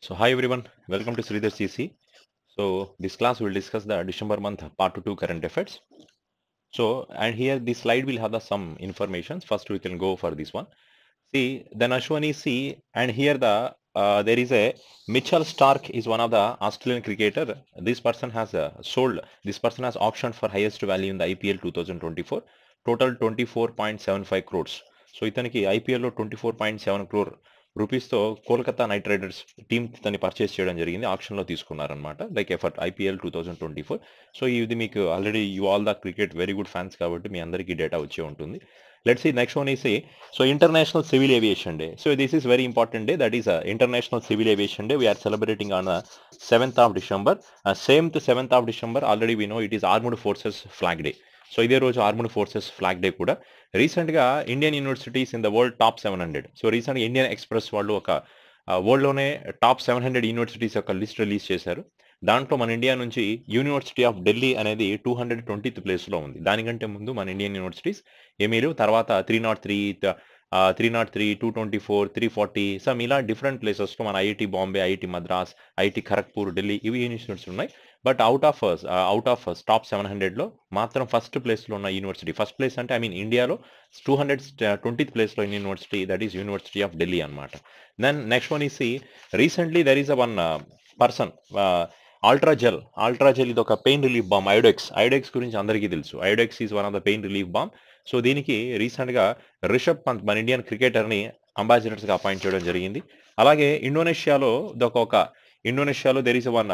So hi everyone, welcome to Sridhar CC. So this class will discuss the December month part 2 current affairs. So and here this slide will have the some information. First we can go for this one. See then Ashwani C and here the there is a Mitchell Stark is one of the Australian cricketer. This person has sold. This person has auctioned for highest value in the IPL 2024. Total 24.75 crores. So ఇతనికి IPL లో 24.7 crore రూపీస్తో Kolkata Knight Riders team తని purchase చేయడం జరిగింది ఆప్షన్లో తీసుకున్నారనమాట like effort IPL 2024. So ఇది మీకు already you all the cricket very good fans కాబట్టి మీ అందరికీ డేటా వచ్చే ఉంటుంది. Let's see next one is so international civil aviation day. So this is very important day, that is international civil aviation day. We're celebrating on 7th of December. Same to 7th of December already we know it is armed forces flag day. So ఇదే రోజు armed forces flag day కూడా. రీసెంట్గా Indian universities in the world top 700. So రీసెంట్గా Indian express వాళ్ళు ఒక వరల్డ్లోనే top 700 universities యొక్క list release చేశారు. దాంట్లో మన ఇండియా నుంచి యూనివర్సిటీ ఆఫ్ ఢిల్లీ అనేది 220th ప్లేస్లో ఉంది. దానికంటే ముందు మన ఇండియన్ యూనివర్సిటీస్ ఏమీ లేవు. తర్వాత 303, 224, 340 సమ్ ఇలా డిఫరెంట్ ప్లేసెస్లో మన IIT Bombay, IIT Madras, IIT Kharagpur, Delhi ఇవి యూనివర్సిటీస్ ఉన్నాయి. బట్ అవుట్ ఆఫ్ టాప్ 700లో మాత్రం ఫస్ట్ ప్లేస్లో ఉన్న యూనివర్సిటీ, ఫస్ట్ ప్లేస్ అంటే ఐ మీన్ ఇండియాలో 220th ప్లేస్లో ఉన్న university, that is university of Delhi అనమాట. Then next one is recently there is one person Ultragel ఇది ఒక పెయిన్ రిలీఫ్ బామ్. ఐడెక్స్ గురించి అందరికీ తెలుసు. Iodex is one of the pain relief balm. So దీనికి రీసెంట్గా రిషబ్ పంత్ మన ఇండియన్ క్రికెటర్ని అంబాసిడర్స్గా అపాయింట్ చేయడం జరిగింది. అలాగే ఇండోనేషియాలో దెర్ ఈస్ వన్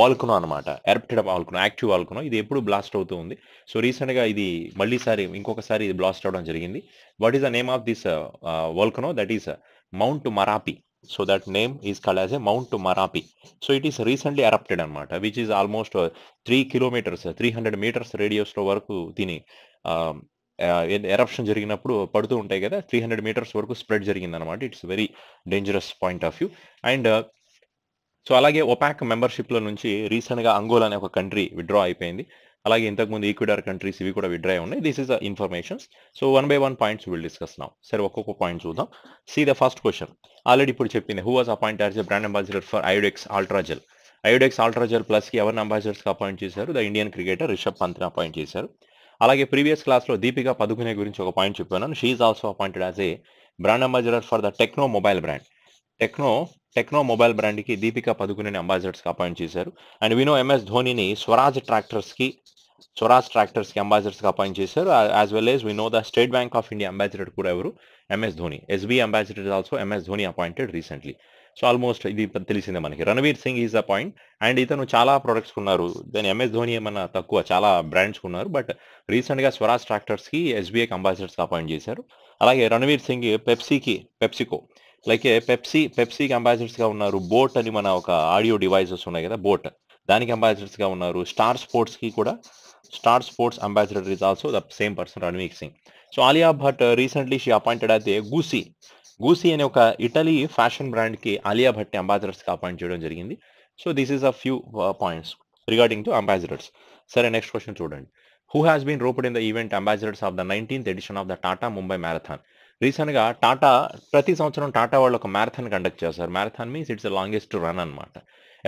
వాల్కనో అనమాట, ఎరప్టెడ్ వాల్కనో, యాక్టివ్ వాల్కనో. ఇది ఎప్పుడు బ్లాస్ట్ అవుతూ ఉంది. సో రీసెంట్గా ఇది ఇంకొకసారి ఇది బ్లాస్ట్ అవడం జరిగింది. What is the name of this volcano? That is mount Marapi. So that name is called as a Mount Marapi. So it is recently erupted అనమాట, which is almost 3 kilometers, 300 meters radius లో వరకు దీని eruption జరిగినప్పుడు పడుతూ ఉంటాయి కదా, 300 meters వరకు spread జరిగింది అనమాట. It's very dangerous point of view. And so అలాగే ఒపాక్ మెంబర్షిప్లో నుంచి రీసెంట్గా అంగోలా అనే ఒక కంట్రీ విత్డ్రా అయిపోయింది. అలాగే ఇంతకుముందు ఈక్వెడార్ కంట్రీస్ ఇవి కూడా విత్డ్రా ఉన్నాయి. This is the informations. So 1 by 1 points will discuss now. సరే ఒక్కొక్క పాయింట్ చూద్దాం. See the first question already ఇప్పుడు చెప్పింది. Who was appoint as a brand ambassador for Iodex Ultragel ప్లస్కి ఎవరిని అంబాసిడర్స్కి అపాయింట్ చేశారు? ద ఇండియన్ క్రికెటర్ రిషబ్ పంత్ని అపాయింట్ చేశారు. అలాగే ప్రీవియస్ క్లాస్లో దీపికా పదుకునే గురించి ఒక పాయింట్ చెప్పాను. She is also appointed as a brand ambassador for the Tecno mobile brand. Tecno mobile బ్రాండ్కి దీపికా పదుకునేని అంబాసిడర్స్కి అపాయింట్ చేశారు. అండ్ వినో ఎంఎస్ ధోనిని స్వరాజ్ ట్రాక్టర్స్కి అంబాసిడర్స్కి అపాయింట్ చేశారు. As well as we know the State Bank of India ambassador కూడా ఎవరు? MS Dhoni. SBI ambassador is also MS Dhoni appointed recently. So almost ఇది తెలిసిందే మనకి. Ranveer Singh is the point. And ఇతను చాలా ప్రొడక్ట్స్ కొన్నారు. దాని ఎంఎస్ ధోని ఏమన్నా తక్కువ, చాలా బ్రాండ్స్ కొన్నారు. బట్ రీసెంట్గా స్వరాజ్ ట్రాక్టర్స్కి ఎస్బీఐకి అంబాసిడర్స్కి అపాయింట్ చేశారు. అలాగే రణవీర్ సింగ్ పెప్సికో లైక్ పెప్సీకి అంబాసిడర్స్గా ఉన్నారు. బోట్ అని మన ఒక ఆడియో డివైజెస్ ఉన్నాయి కదా, బోట్, దానికి అంబాసిడర్స్గా ఉన్నారు. Star Sports ambassador is also the same person, Ranveer Singh. So Alia Bhatt recently she appointed అయితే గూసీ అనే ఒక ఇటలీ ఫ్యాషన్ బ్రాండ్కి ఆలియా భట్ని అంబాసిడర్స్గా అపాయింట్ చేయడం జరిగింది. So this is a few points regarding to ambassadors. సరే నెక్స్ట్ క్వశ్చన్ చూడండి. Who has been roped in the event ambassadors of the 19th edition of the Tata Mumbai marathon? రీసెంట్గా ప్రతి సంవత్సరం టాటా వాళ్ళు ఒక మ్యారథాన్ కండక్ట్ చేస్తారు. Marathon means it's the longest run అనమాట.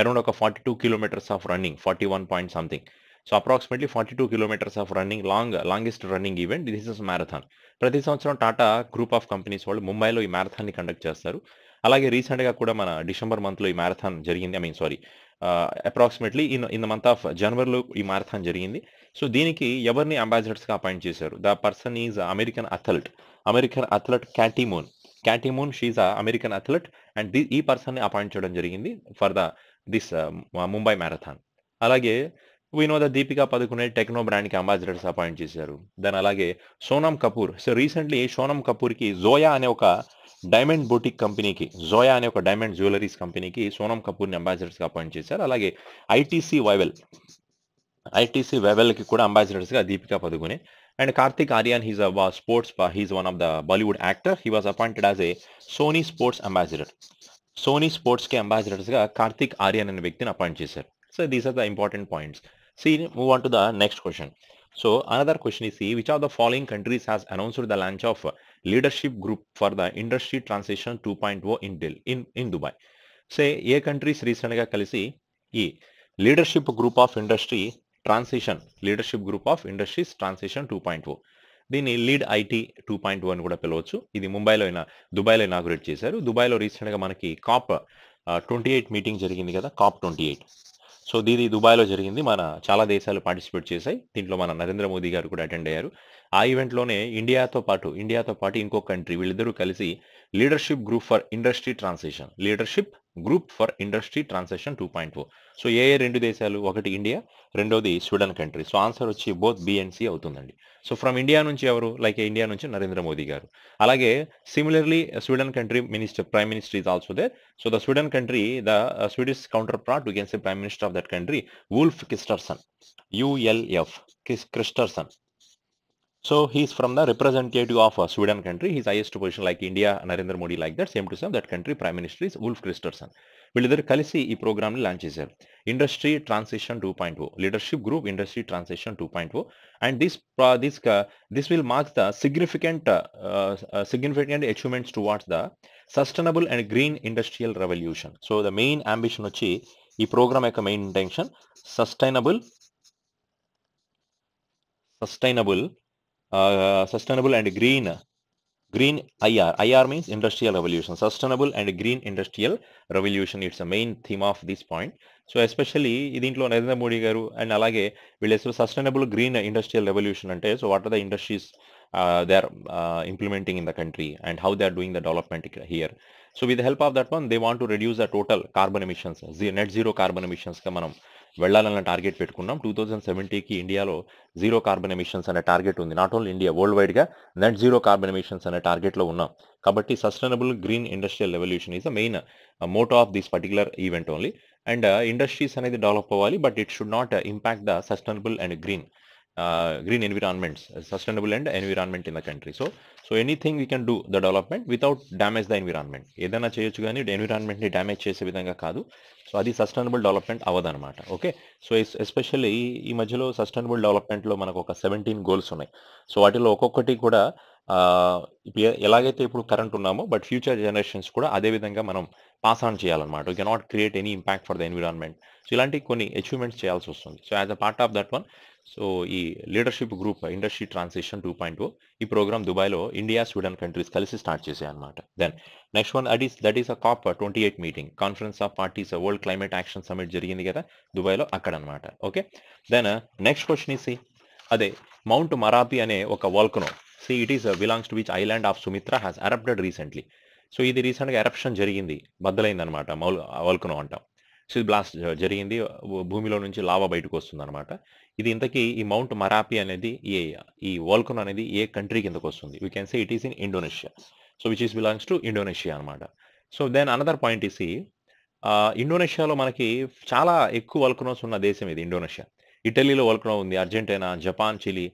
Around ఒక 42 kilometers of running, 41 point something. So approximately 42 kilometers of running, longest running event this is marathon. ప్రతి సంవత్సరం టాటా గ్రూప్ ఆఫ్ కంపెనీస్ వాళ్ళు ముంబైలో ఈ మ్యారథాన్ని కండక్ట్ చేస్తారు. అలాగే రీసెంట్గా కూడా మన డిసెంబర్ మంత్లో ఈ మ్యారథాన్ జరిగింది. Approximately in the month of జనవరిలో ఈ మ్యారథాన్ జరిగింది. సో దీనికి ఎవరిని అంబాసిడర్స్గా అపాయింట్ చేశారు? The person is American athlete Katie Moon. She's American athlete and ఈ పర్సన్ని అపాయింట్ చేయడం జరిగింది ఫర్ దిస్ ముంబై మ్యారథాన్. అలాగే we know the Deepika Padukone Tecno బ్రాండ్కి అంబాసిడర్స్ అపాయింట్ చేశారు. దాని అలాగే సోనమ్ కపూర్. సో రీసెంట్లీ సోనమ్ కపూర్కి జోయా అనే ఒక డైమండ్ జ్యువెలరీస్ కంపెనీకి సోనమ్ కపూర్ని అంబాసిడర్స్గా అపాయింట్ చేశారు. అలాగే ఐటీసీ వెవెల్కి కూడా అంబాసిడర్స్గా Deepika Padukone. And Kartik Aaryan, he's one of the Bollywood actor. He was appointed as a Sony Sports ambassador. Sony స్పోర్ట్స్కి అంబాసిడర్స్గా కార్తిక్ ఆర్యన్ అనే వ్యక్తిని అపాయింట్ చేశారు. So these are the important points. Move on to the next question. So another question is which of the following countries has announced the launch of leadership group for the industry transition 2.0 in Dubai. Say A countries రీసెంట్గా కలిసి ఈ leadership group of industry industries transition 2.0, దీన్ని lead IT 2.0 అని కూడా పిలవచ్చు. ఇది దుబాయ్లో inaugurate చేశారు. దుబాయ్లో రీసెంట్గా మనకి COP 28 మీటింగ్ జరిగింది కదా, COP 28. సో దీది దుబాయ్లో జరిగింది. చాలా దేశాలు పార్టిసిపేట్ చేశాయి. దీంట్లో మన నరేంద్ర మోదీ గారు కూడా అటెండ్ అయ్యారు. ఆ ఈవెంట్లోనే ఇండియాతో పాటు ఇంకో కంట్రీ వీళ్ళిద్దరూ కలిసి leadership group for industry transition 2.0. So A 2 దేశాలు, ఒకటి ఇండియా, రెండోది స్వీడన్ కంట్రీ. సో ఆన్సర్ వచ్చి బోత్ బి అండ్ సి అవుతుందండి. సో ఫ్రమ్ ఇండియా నుంచి ఎవరు, ఇండియా నుంచి నరేంద్ర మోదీ గారు. అలాగే similarly Sweden country prime minister is also there. So the Sweden country, the Swedish counterpart, we can say prime minister of that country, Ulf Kristersson, ULF Kristersson. So he's from the representative of Sweden country. His highest position like India, Narendra Modi, like that, same to same, that country prime minister is Ulf Kristersson. వీళ్ళిద్దరు కలిసి ఈ programme ని launch చేశారు. Industry transition 2.0, leadership group industry transition 2.0, and this will mark the significant achievements towards the sustainable and green industrial revolution. So the main ambition వచ్చి ఈ programme యొక్క main intention sustainable and green IR means industrial revolution. Sustainable and green industrial revolution, it's a main theme of this point. So especially దీంట్లో నరేంద్ర మోడీ గారు and అలాగే వీళ్ళు sustainable green industrial revolution అంటే, so what are the industries they are implementing in the country and how they are doing the development here. So with the help of that one, they want to reduce the total carbon emissions, net zero carbon emissions గా మనం వెళ్ళాలన్న target పెట్టుకున్నాం. 2070కి ఇండియాలో zero carbon emissions అనే target ఉంది. Not only India, world వైడ్గా net zero carbon emissions అనే టార్గెట్లో ఉన్నాం. కాబట్టి sustainable green industrial revolution is the main motto of this particular event only. And industries అనేది డెవలప్ అవ్వాలి, but it should not impact the sustainable and green environments, sustainable and environment in the country. So anything we can do the development without damage the environment. ఏదైనా చేయొచ్చు కానీ ఎన్విరాన్మెంట్ని damage చేసే విధంగా కాదు. So అది sustainable development అవ్వదన్నమాట. Okay, so especially ఈ మధ్యలో సస్టైనబుల్ డెవలప్మెంట్లో మనకు ఒక 17 గోల్స్ ఉన్నాయి. సో వాటిలో ఒక్కొక్కటి కూడా ఎలాగైతే ఇప్పుడు కరెంట్ ఉన్నామో, బట్ ఫ్యూచర్ జనరేషన్స్ కూడా అదే విధంగా మనం పాస్ ఆన్ చేయాలన్నమాట. We cannot create any impact for the environment. So ఇలాంటి కొన్ని అచీవ్మెంట్స్ చేయాల్సి వస్తుంది. So as a part of that one, so ఈ లీడర్షిప్ గ్రూప్ ఇండస్ట్రీ ట్రాన్సిషన్ 2.0 ఈ ప్రోగ్రామ్ దుబాయ్లో ఇండియా, స్వీడన్ కంట్రీస్ కలిసి స్టార్ట్ చేశాయి అనమాట. Then next one that is a COP 28 meeting, conference of parties world climate action summit జరిగింది కదా దుబాయ్లో, అక్కడ అనమాట. Okay, then next question is అదే మౌంట్ మరాపి అనే ఒక volcano. It is belongs to which island of Sumitra has erupted recently. So ఇది రీసెంట్గా ఎరప్షన్ జరిగింది, బద్దలైంది అనమాట, వాల్కనో అంటాం. సో ఇది బ్లాస్ట్ జరిగింది, భూమిలో నుంచి లావా బయటకు వస్తుంది అనమాట. ఇది ఇంతకీ ఈ మౌంట్ మరాపి అనేది ఈ వాల్కనో అనేది ఏ కంట్రీ కిందకు వస్తుంది? We can say it is in Indonesia. So which is belongs to Indonesia అనమాట. So then another point is ఇండోనేషియాలో మనకి చాలా ఎక్కువ వాల్కనోస్ ఉన్న దేశం ఇది ఇండోనేషియా. ఇటలీలో వాల్కనో ఉంది, అర్జెంటీనా, జపాన్, చిలీ.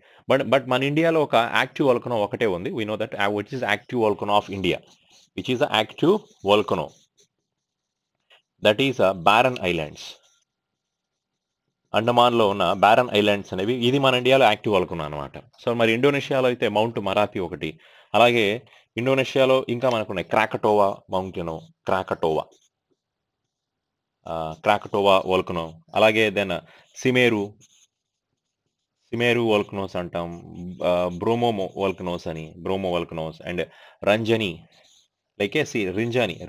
బట్ మన ఇండియాలో ఒక యాక్టివ్ వాల్కనో ఒకటే ఉంది. We know that which is active volcano of India, which is the active volcano, that is Barren Islands. అండమాన్లో ఉన్న బారన్ ఐలాండ్స్ అనేవి, ఇది మన ఇండియాలో యాక్టివ్ వాల్కనో అనమాట. సో మరి ఇండోనేషియాలో అయితే మౌంట్ మరాపి ఒకటి, అలాగే ఇండోనేషియాలో ఇంకా మనకు ఉన్నాయి క్రాకటోవా మౌంటైన్, క్రాకటోవా వాల్కనో, అలాగే దెన్ సిమేరు వాల్కనోస్ అంటాం, Bromo volcanoes and Rinjani,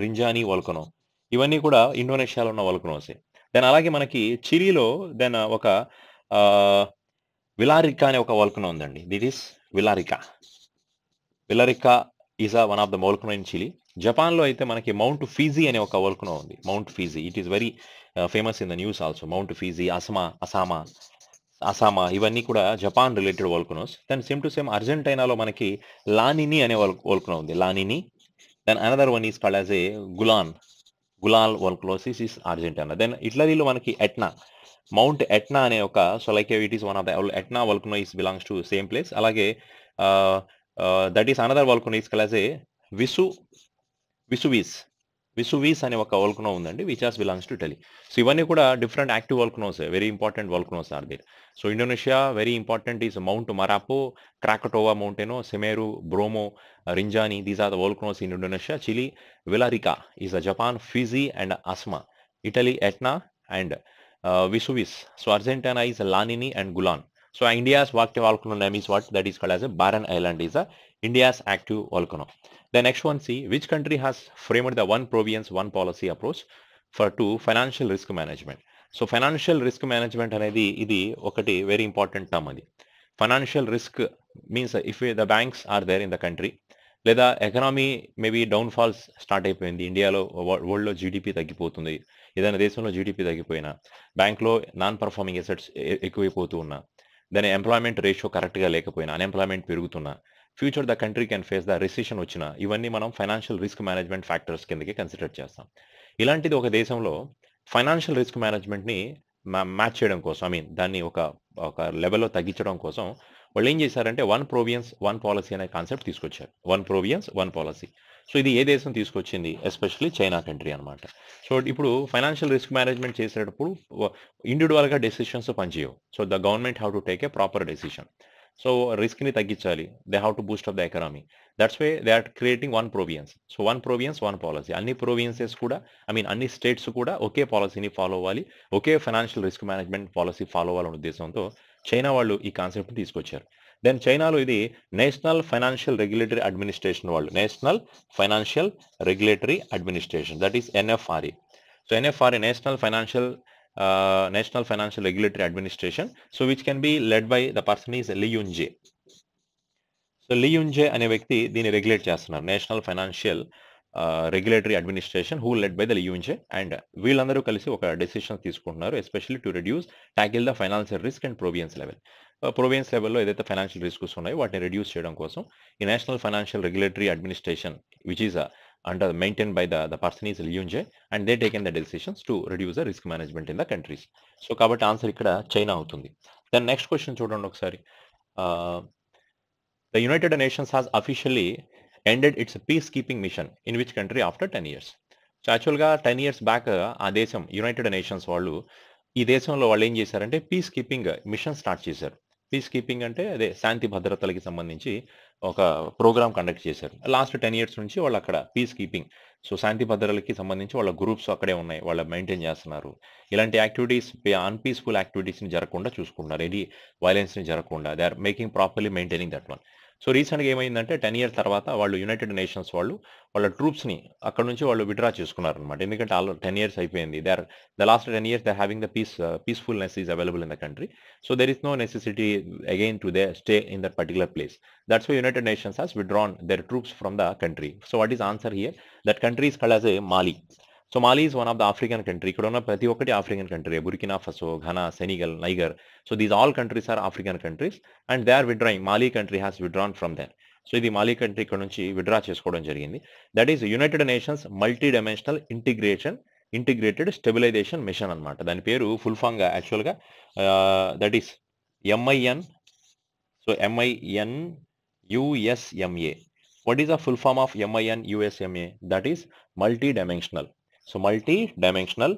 Rinjani volcano. ఇవన్నీ కూడా ఇండోనేషియాలో ఉన్న వాల్కనోసే. దెన్ అలాగే మనకి చిలీలో దెన్ ఒక విలారికా అనే ఒక వాల్కనో ఉందండి. That is Villarrica is one of the volcano in Chile. జపాన్లో అయితే మనకి మౌంట్ ఫీజీ అనే ఒక వాల్కనో ఉంది. Mount Fuji, it is very famous in the news also. Mount Fuji, Asama ఇవన్నీ కూడా Japan related volcanoes. Then same to same అర్జెంటీనాలో మనకి లానిని అనే వాల్కనో ఉంది, Lanin. Then another one is called as a గులాల్ volcano is is Argentina. Then ఇటలీలో మనకి Mount Etna అనే ఒక, so like it is one of the Etna volcano is belongs to same place. అలాగే that is another volcano is called as a Vesuvius Vesuvius అనే ఒక volcano ఉందండి which as belongs to Italy. So ఇవన్నీ కూడా different active volcanoes, very important volcanoes are there. So Indonesia very important is Mount Merapi, Krakatoa mountain, Semeru, Bromo, Rinjani, these are the volcanoes in Indonesia. Chile Villarrica is a Japan, Fuji and Asma. Italy Etna and Vesuvius. So Argentina is Lanini and Gulan. So India's active volcano name is what? That is called as a Barren Island is a India's active volcano. The next one, see which country has framed the one province one policy approach to financial risk management. So financial risk management అనేది ఇది ఒకటి very important term అది. Financial risk means if the banks are there in the country, లేదా economy maybe downfalls start అయిపోయింది, ఇండియాలో వరల్డ్లో GDP తగ్గిపోతుంది, ఏదైనా దేశంలో జీడిపి తగ్గిపోయినా, బ్యాంక్లో నాన్ పర్ఫార్మింగ్ అసెట్స్ ఎక్కువైపోతూ ఉన్నా, దాని ఎంప్లాయ్మెంట్ రేషియో కరెక్ట్గా లేకపోయినా, అన్ఎంప్లాయ్మెంట్ పెరుగుతున్నా, future the country can face the recession వచ్చినా, ఇవన్నీ మనం ఫైనాన్షియల్ రిస్క్ మేనేజ్మెంట్ ఫ్యాక్టర్స్ కిందకి కన్సిడర్ చేస్తాం. ఇలాంటిది ఒక దేశంలో ఫైనాన్షియల్ రిస్క్ మేనేజ్మెంట్ని మ్యాచ్ చేయడం కోసం, దాన్ని ఒక లెవెల్లో తగ్గించడం కోసం వాళ్ళు ఏం చేశారంటే వన్ ప్రోవియన్స్ వన్ పాలసీ అనే కాన్సెప్ట్ తీసుకొచ్చారు. One province one policy. So ఇది ఏ దేశం తీసుకొచ్చింది? ఎస్పెషల్లీ చైనా కంట్రీ అనమాట. సో ఇప్పుడు ఫైనాన్షియల్ రిస్క్ మేనేజ్మెంట్ చేసేటప్పుడు ఇండివిజువల్గా డెసిషన్స్ పనిచేయవు. So the government have to take a proper decision. So రిస్క్ని తగ్గించాలి, they have to boost up the economy. That's way they are creating one province. So one province one policy. అన్ని provinces కూడా అన్ని states కూడా ఒకే పాలసీని follow అవ్వాలి, ఒకే financial risk management policy follow అవ్వాలనే ఉద్దేశంతో చైనా వాళ్ళు ఈ కాన్సెప్ట్ని తీసుకొచ్చారు. దెన్ చైనాలో ఇది నేషనల్ ఫైనాన్షియల్ రెగ్యులేటరీ అడ్మినిస్ట్రేషన్ వాళ్ళు, national financial regulatory administration, that is NFRA. So NFRA national financial regulatory administration, so which can be led by the person is Li Yunjie. So Li Yunjie అనే వ్యక్తి దీన్ని regulate చేస్తున్నారు, national financial regulatory administration, who led by the Li Yunjie. And వీళ్ళందరూ కలిసి ఒక decision తీసుకుంటున్నారు, especially to reduce tackle the financial risk and province level. Province లెవెల్లో ఏదైతే ఫైనాన్షియల్ రిస్క్స్ ఉన్నాయో వాటిని రెడ్యూస్ చేయడం కోసం ఈ national financial regulatory administration which is maintained by the person is Li Yunjie, and they taken the decisions to reduce the risk management in the countries. So కాబట్టి answer ఇక్కడ China అవుతుంది. Then next question చూడండి ఒకసారి. The United Nations has officially ended its peacekeeping mission in which country after 10 years. So యాక్చువల్గా 10 years back ఆ దేశం United nations వాళ్ళు ఈ దేశంలో వాళ్ళు ఏం చేశారంటే పీస్ కీపింగ్ మిషన్ స్టార్ట్ చేశారు. పీస్ కీపింగ్ అంటే అదే శాంతి భద్రతలకి సంబంధించి ఒక ప్రోగ్రామ్ కండక్ట్ చేశారు. లాస్ట్ 10 years నుంచి వాళ్ళు అక్కడ పీస్ కీపింగ్, సో శాంతి భద్రతలకి సంబంధించి వాళ్ళ గ్రూప్స్ అక్కడే ఉన్నాయి, వాళ్ళు మెయింటైన్ చేస్తున్నారు. ఇలాంటి యాక్టివిటీస్, అన్పీస్ఫుల్ యాక్టివిటీస్ని జరగకుండా చూసుకుంటున్నారు, ఎనీ వైలెన్స్ని జరగకుండా they are making properly maintaining that one. So రీసెంట్గా ఏమైందంటే 10 years తర్వాత వాళ్ళు యునైటెడ్ నేషన్స్ వాళ్ళు వాళ్ళ ట్రూప్స్ని అక్కడ నుంచి వాళ్ళు విత్డ్రా చేసుకున్నారనమాట. ఎందుకంటే ఆల్ 10 years అయిపోయింది. The last 10 years they having the peacefulness is available in the country. So there is no necessity again to they stay in that particular place. That's why United Nations has withdrawn their troops from the country. So what is answer here? That country is called as a Mali. So Mali is one of the African country. ఇక్కడ ఉన్న ప్రతి ఒక్కటి African country. Burkina Faso, Ghana, Senegal, Niger. So these all countries are African countries and they are withdrawing. Mali country has withdrawn from there. So ఇది Mali country ఇక్కడ నుంచి withdraw చేసుకోవడం జరిగింది. That is United Nations multi dimensional integrated stabilization mission అనమాట. దాని పేరు full ఫామ్గా యాక్చువల్గా that is MIN. So MIN USMA. What is the full form of MIN USMA? That is multi-dimensional. So multi-dimensional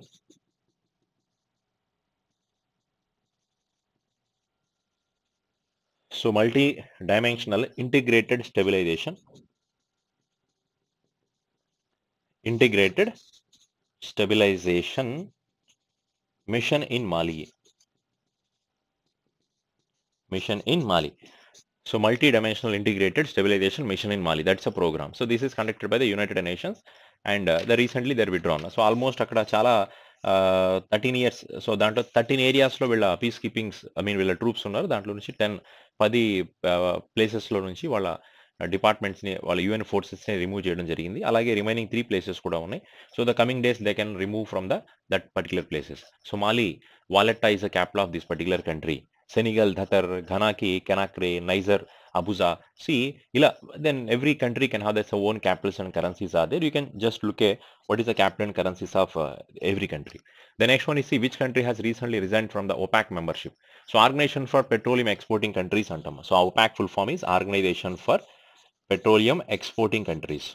integrated stabilization mission in Mali. So multi-dimensional integrated stabilization mission in Mali. That's a program. So this is conducted by the United Nations and recently they're withdrawn. So almost అక్కడ చాలా 13 years. So దాంట్లో 13 areasలో వీళ్ళ piece కీపింగ్స్ వీళ్ళ troops ఉన్నారు. దాంట్లో నుంచి 10 ప్లేసెస్లో నుంచి వాళ్ళ డిపార్ట్మెంట్స్ని, వాళ్ళ UN ఫోర్సెస్ని రిమూవ్ చేయడం జరిగింది. అలాగే రిమైనింగ్ 3 places కూడా ఉన్నాయి. So the coming days they can remove from that particular places. So Mali, Valletta is the capital of this particular country. Senegal, Dhatar, Ghanaki, Conakry, Niger, Abuja. See, then every country can have their own capitals and currencies are there. You can just look at what is the capital and currencies of every country. The next one is see which country has recently resigned from the OPEC membership. So Organization for Petroleum Exporting Countries antam. So OPEC full form is Organization for Petroleum Exporting Countries.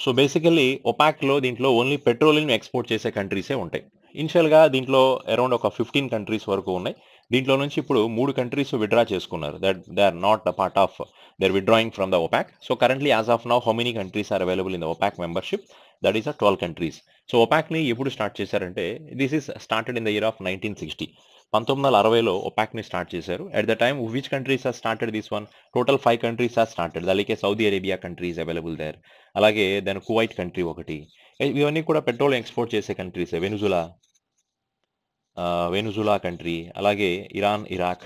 So basically ఒపాక్లో దీంట్లో only petroleum export చేసే కంట్రీసే ఉంటాయి. ఇనిషియల్గా దీంట్లో around ఒక 15 countries వరకు ఉన్నాయి. దీంట్లో నుంచి ఇప్పుడు 3 కంట్రీస్ విత్డ్రా చేసుకున్నారు. That they are not a part of, they are withdrawing from the OPEC. So currently as of now how many countries are available in the OPEC membership? That is 12 countries. So ఒపాక్ని ఎప్పుడు start చేశారంటే, this is started in the year of 1960. 1960లో ఒపాక్ని start చేశారు. At the time which countries are started this one? Total 5 countries are started. అలాగే Saudi Arabia countries available there. అలాగే దాని Kuwait country ఒకటి. ఇవన్నీ కూడా పెట్రోల్ ఎక్స్పోర్ట్ చేసే కంట్రీసే. వెనుజులా కంట్రీ, అలాగే ఇరాక్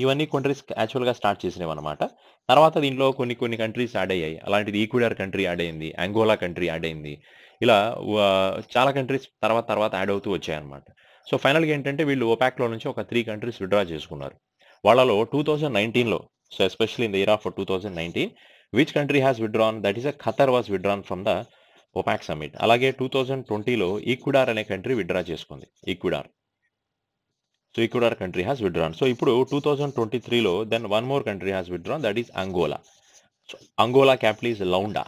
ఇవన్నీ కంట్రీస్ యాక్చువల్గా స్టార్ట్ చేసినవి అనమాట. తర్వాత దీంట్లో కొన్ని కంట్రీస్ యాడ్ అయ్యాయి. అలాంటిది ఈక్వెడార్ కంట్రీ యాడ్ అయింది, అంగోలా కంట్రీ యాడ్ అయింది. ఇలా చాలా కంట్రీస్ తర్వాత యాడ్ అవుతూ వచ్చాయన్నమాట. సో ఫైనల్గా ఏంటంటే వీళ్ళు ఒపాక్లో నుంచి ఒక 3 కంట్రీస్ విత్డ్రా చేసుకున్నారు. వాళ్ళలో 2019లో, so especially in the year of 2019, which country has withdrawn? That is Qatar was withdrawn from the OPEC summit. అలాగే 2020లో ఈక్వెడార్ అనే కంట్రీ విత్డ్రా చేసుకుంది. Ecuador country has withdrawn. So ఇప్పుడు 2023లో then one more country has withdrawn, that is Angola. So Angola capital is Luanda.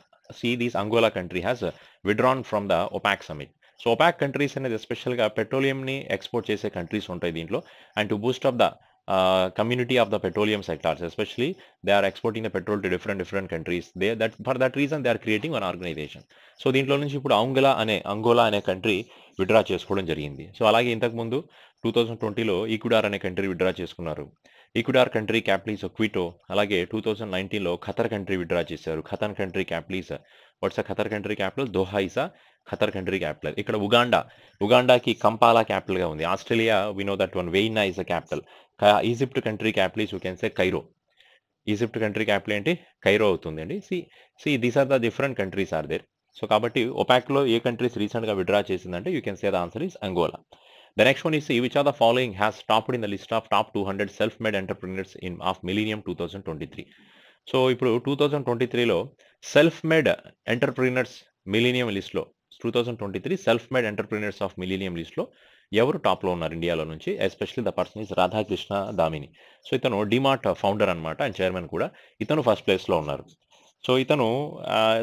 This Angola country has withdrawn from the OPEC summit. So OPEC countries అనేది ఎస్పెషల్గా పెట్రోలియంని export చేసే countries ఉంటాయి దీంట్లో. And to boost up the community of the petroleum sectors, especially they are exporting the petrol to different countries. For that reason they are creating one organization. So దీంట్లో నుంచి ఇప్పుడు Angola అనే country withdraw చేసుకోవడం జరిగింది. So అలాగే ఇంతకుముందు 2020లో Ecuador అనే కంట్రీ విత్డ్రా చేసుకున్నారు. Ecuador country capital is Quito. అలాగే 2019లో ఖతర్ కంట్రీ విత్డ్రా చేశారు. Qatar country capital is, what's Qatar country capital? Doha is Qatar country capital. ఇక్కడ ఉగాండాకి కంపాలా క్యాపిటల్గా ఉంది. Australia we know that one, Vienna is the capital. Egypt country capital is you can say Cairo. Egypt country capital ఏంటి? Cairo అవుతుందండి. These are the different countries are there. So కాబట్టి ఒపాక్లో ఏ countries రీసెంట్గా withdraw చేసిందంటే you can say the answer is Angola. The next one is which are the following has topped in the list of top 200 self made entrepreneurs of millennium 2023. So ఇప్పుడు 2023లో self made entrepreneurs millennium లిస్ట్లో, 2023 self made entrepreneurs of millennium లిస్ట్లో ఎవరు టాప్లో ఉన్నారు ఇండియాలో నుంచి? Especially the person is Radhakrishna Damani. So ఇతను డిమార్ట్ ఫౌండర్ అనమాట అండ్ చైర్మన్ కూడా. ఇతను ఫస్ట్ ప్లేస్లో ఉన్నారు. సో ఇతను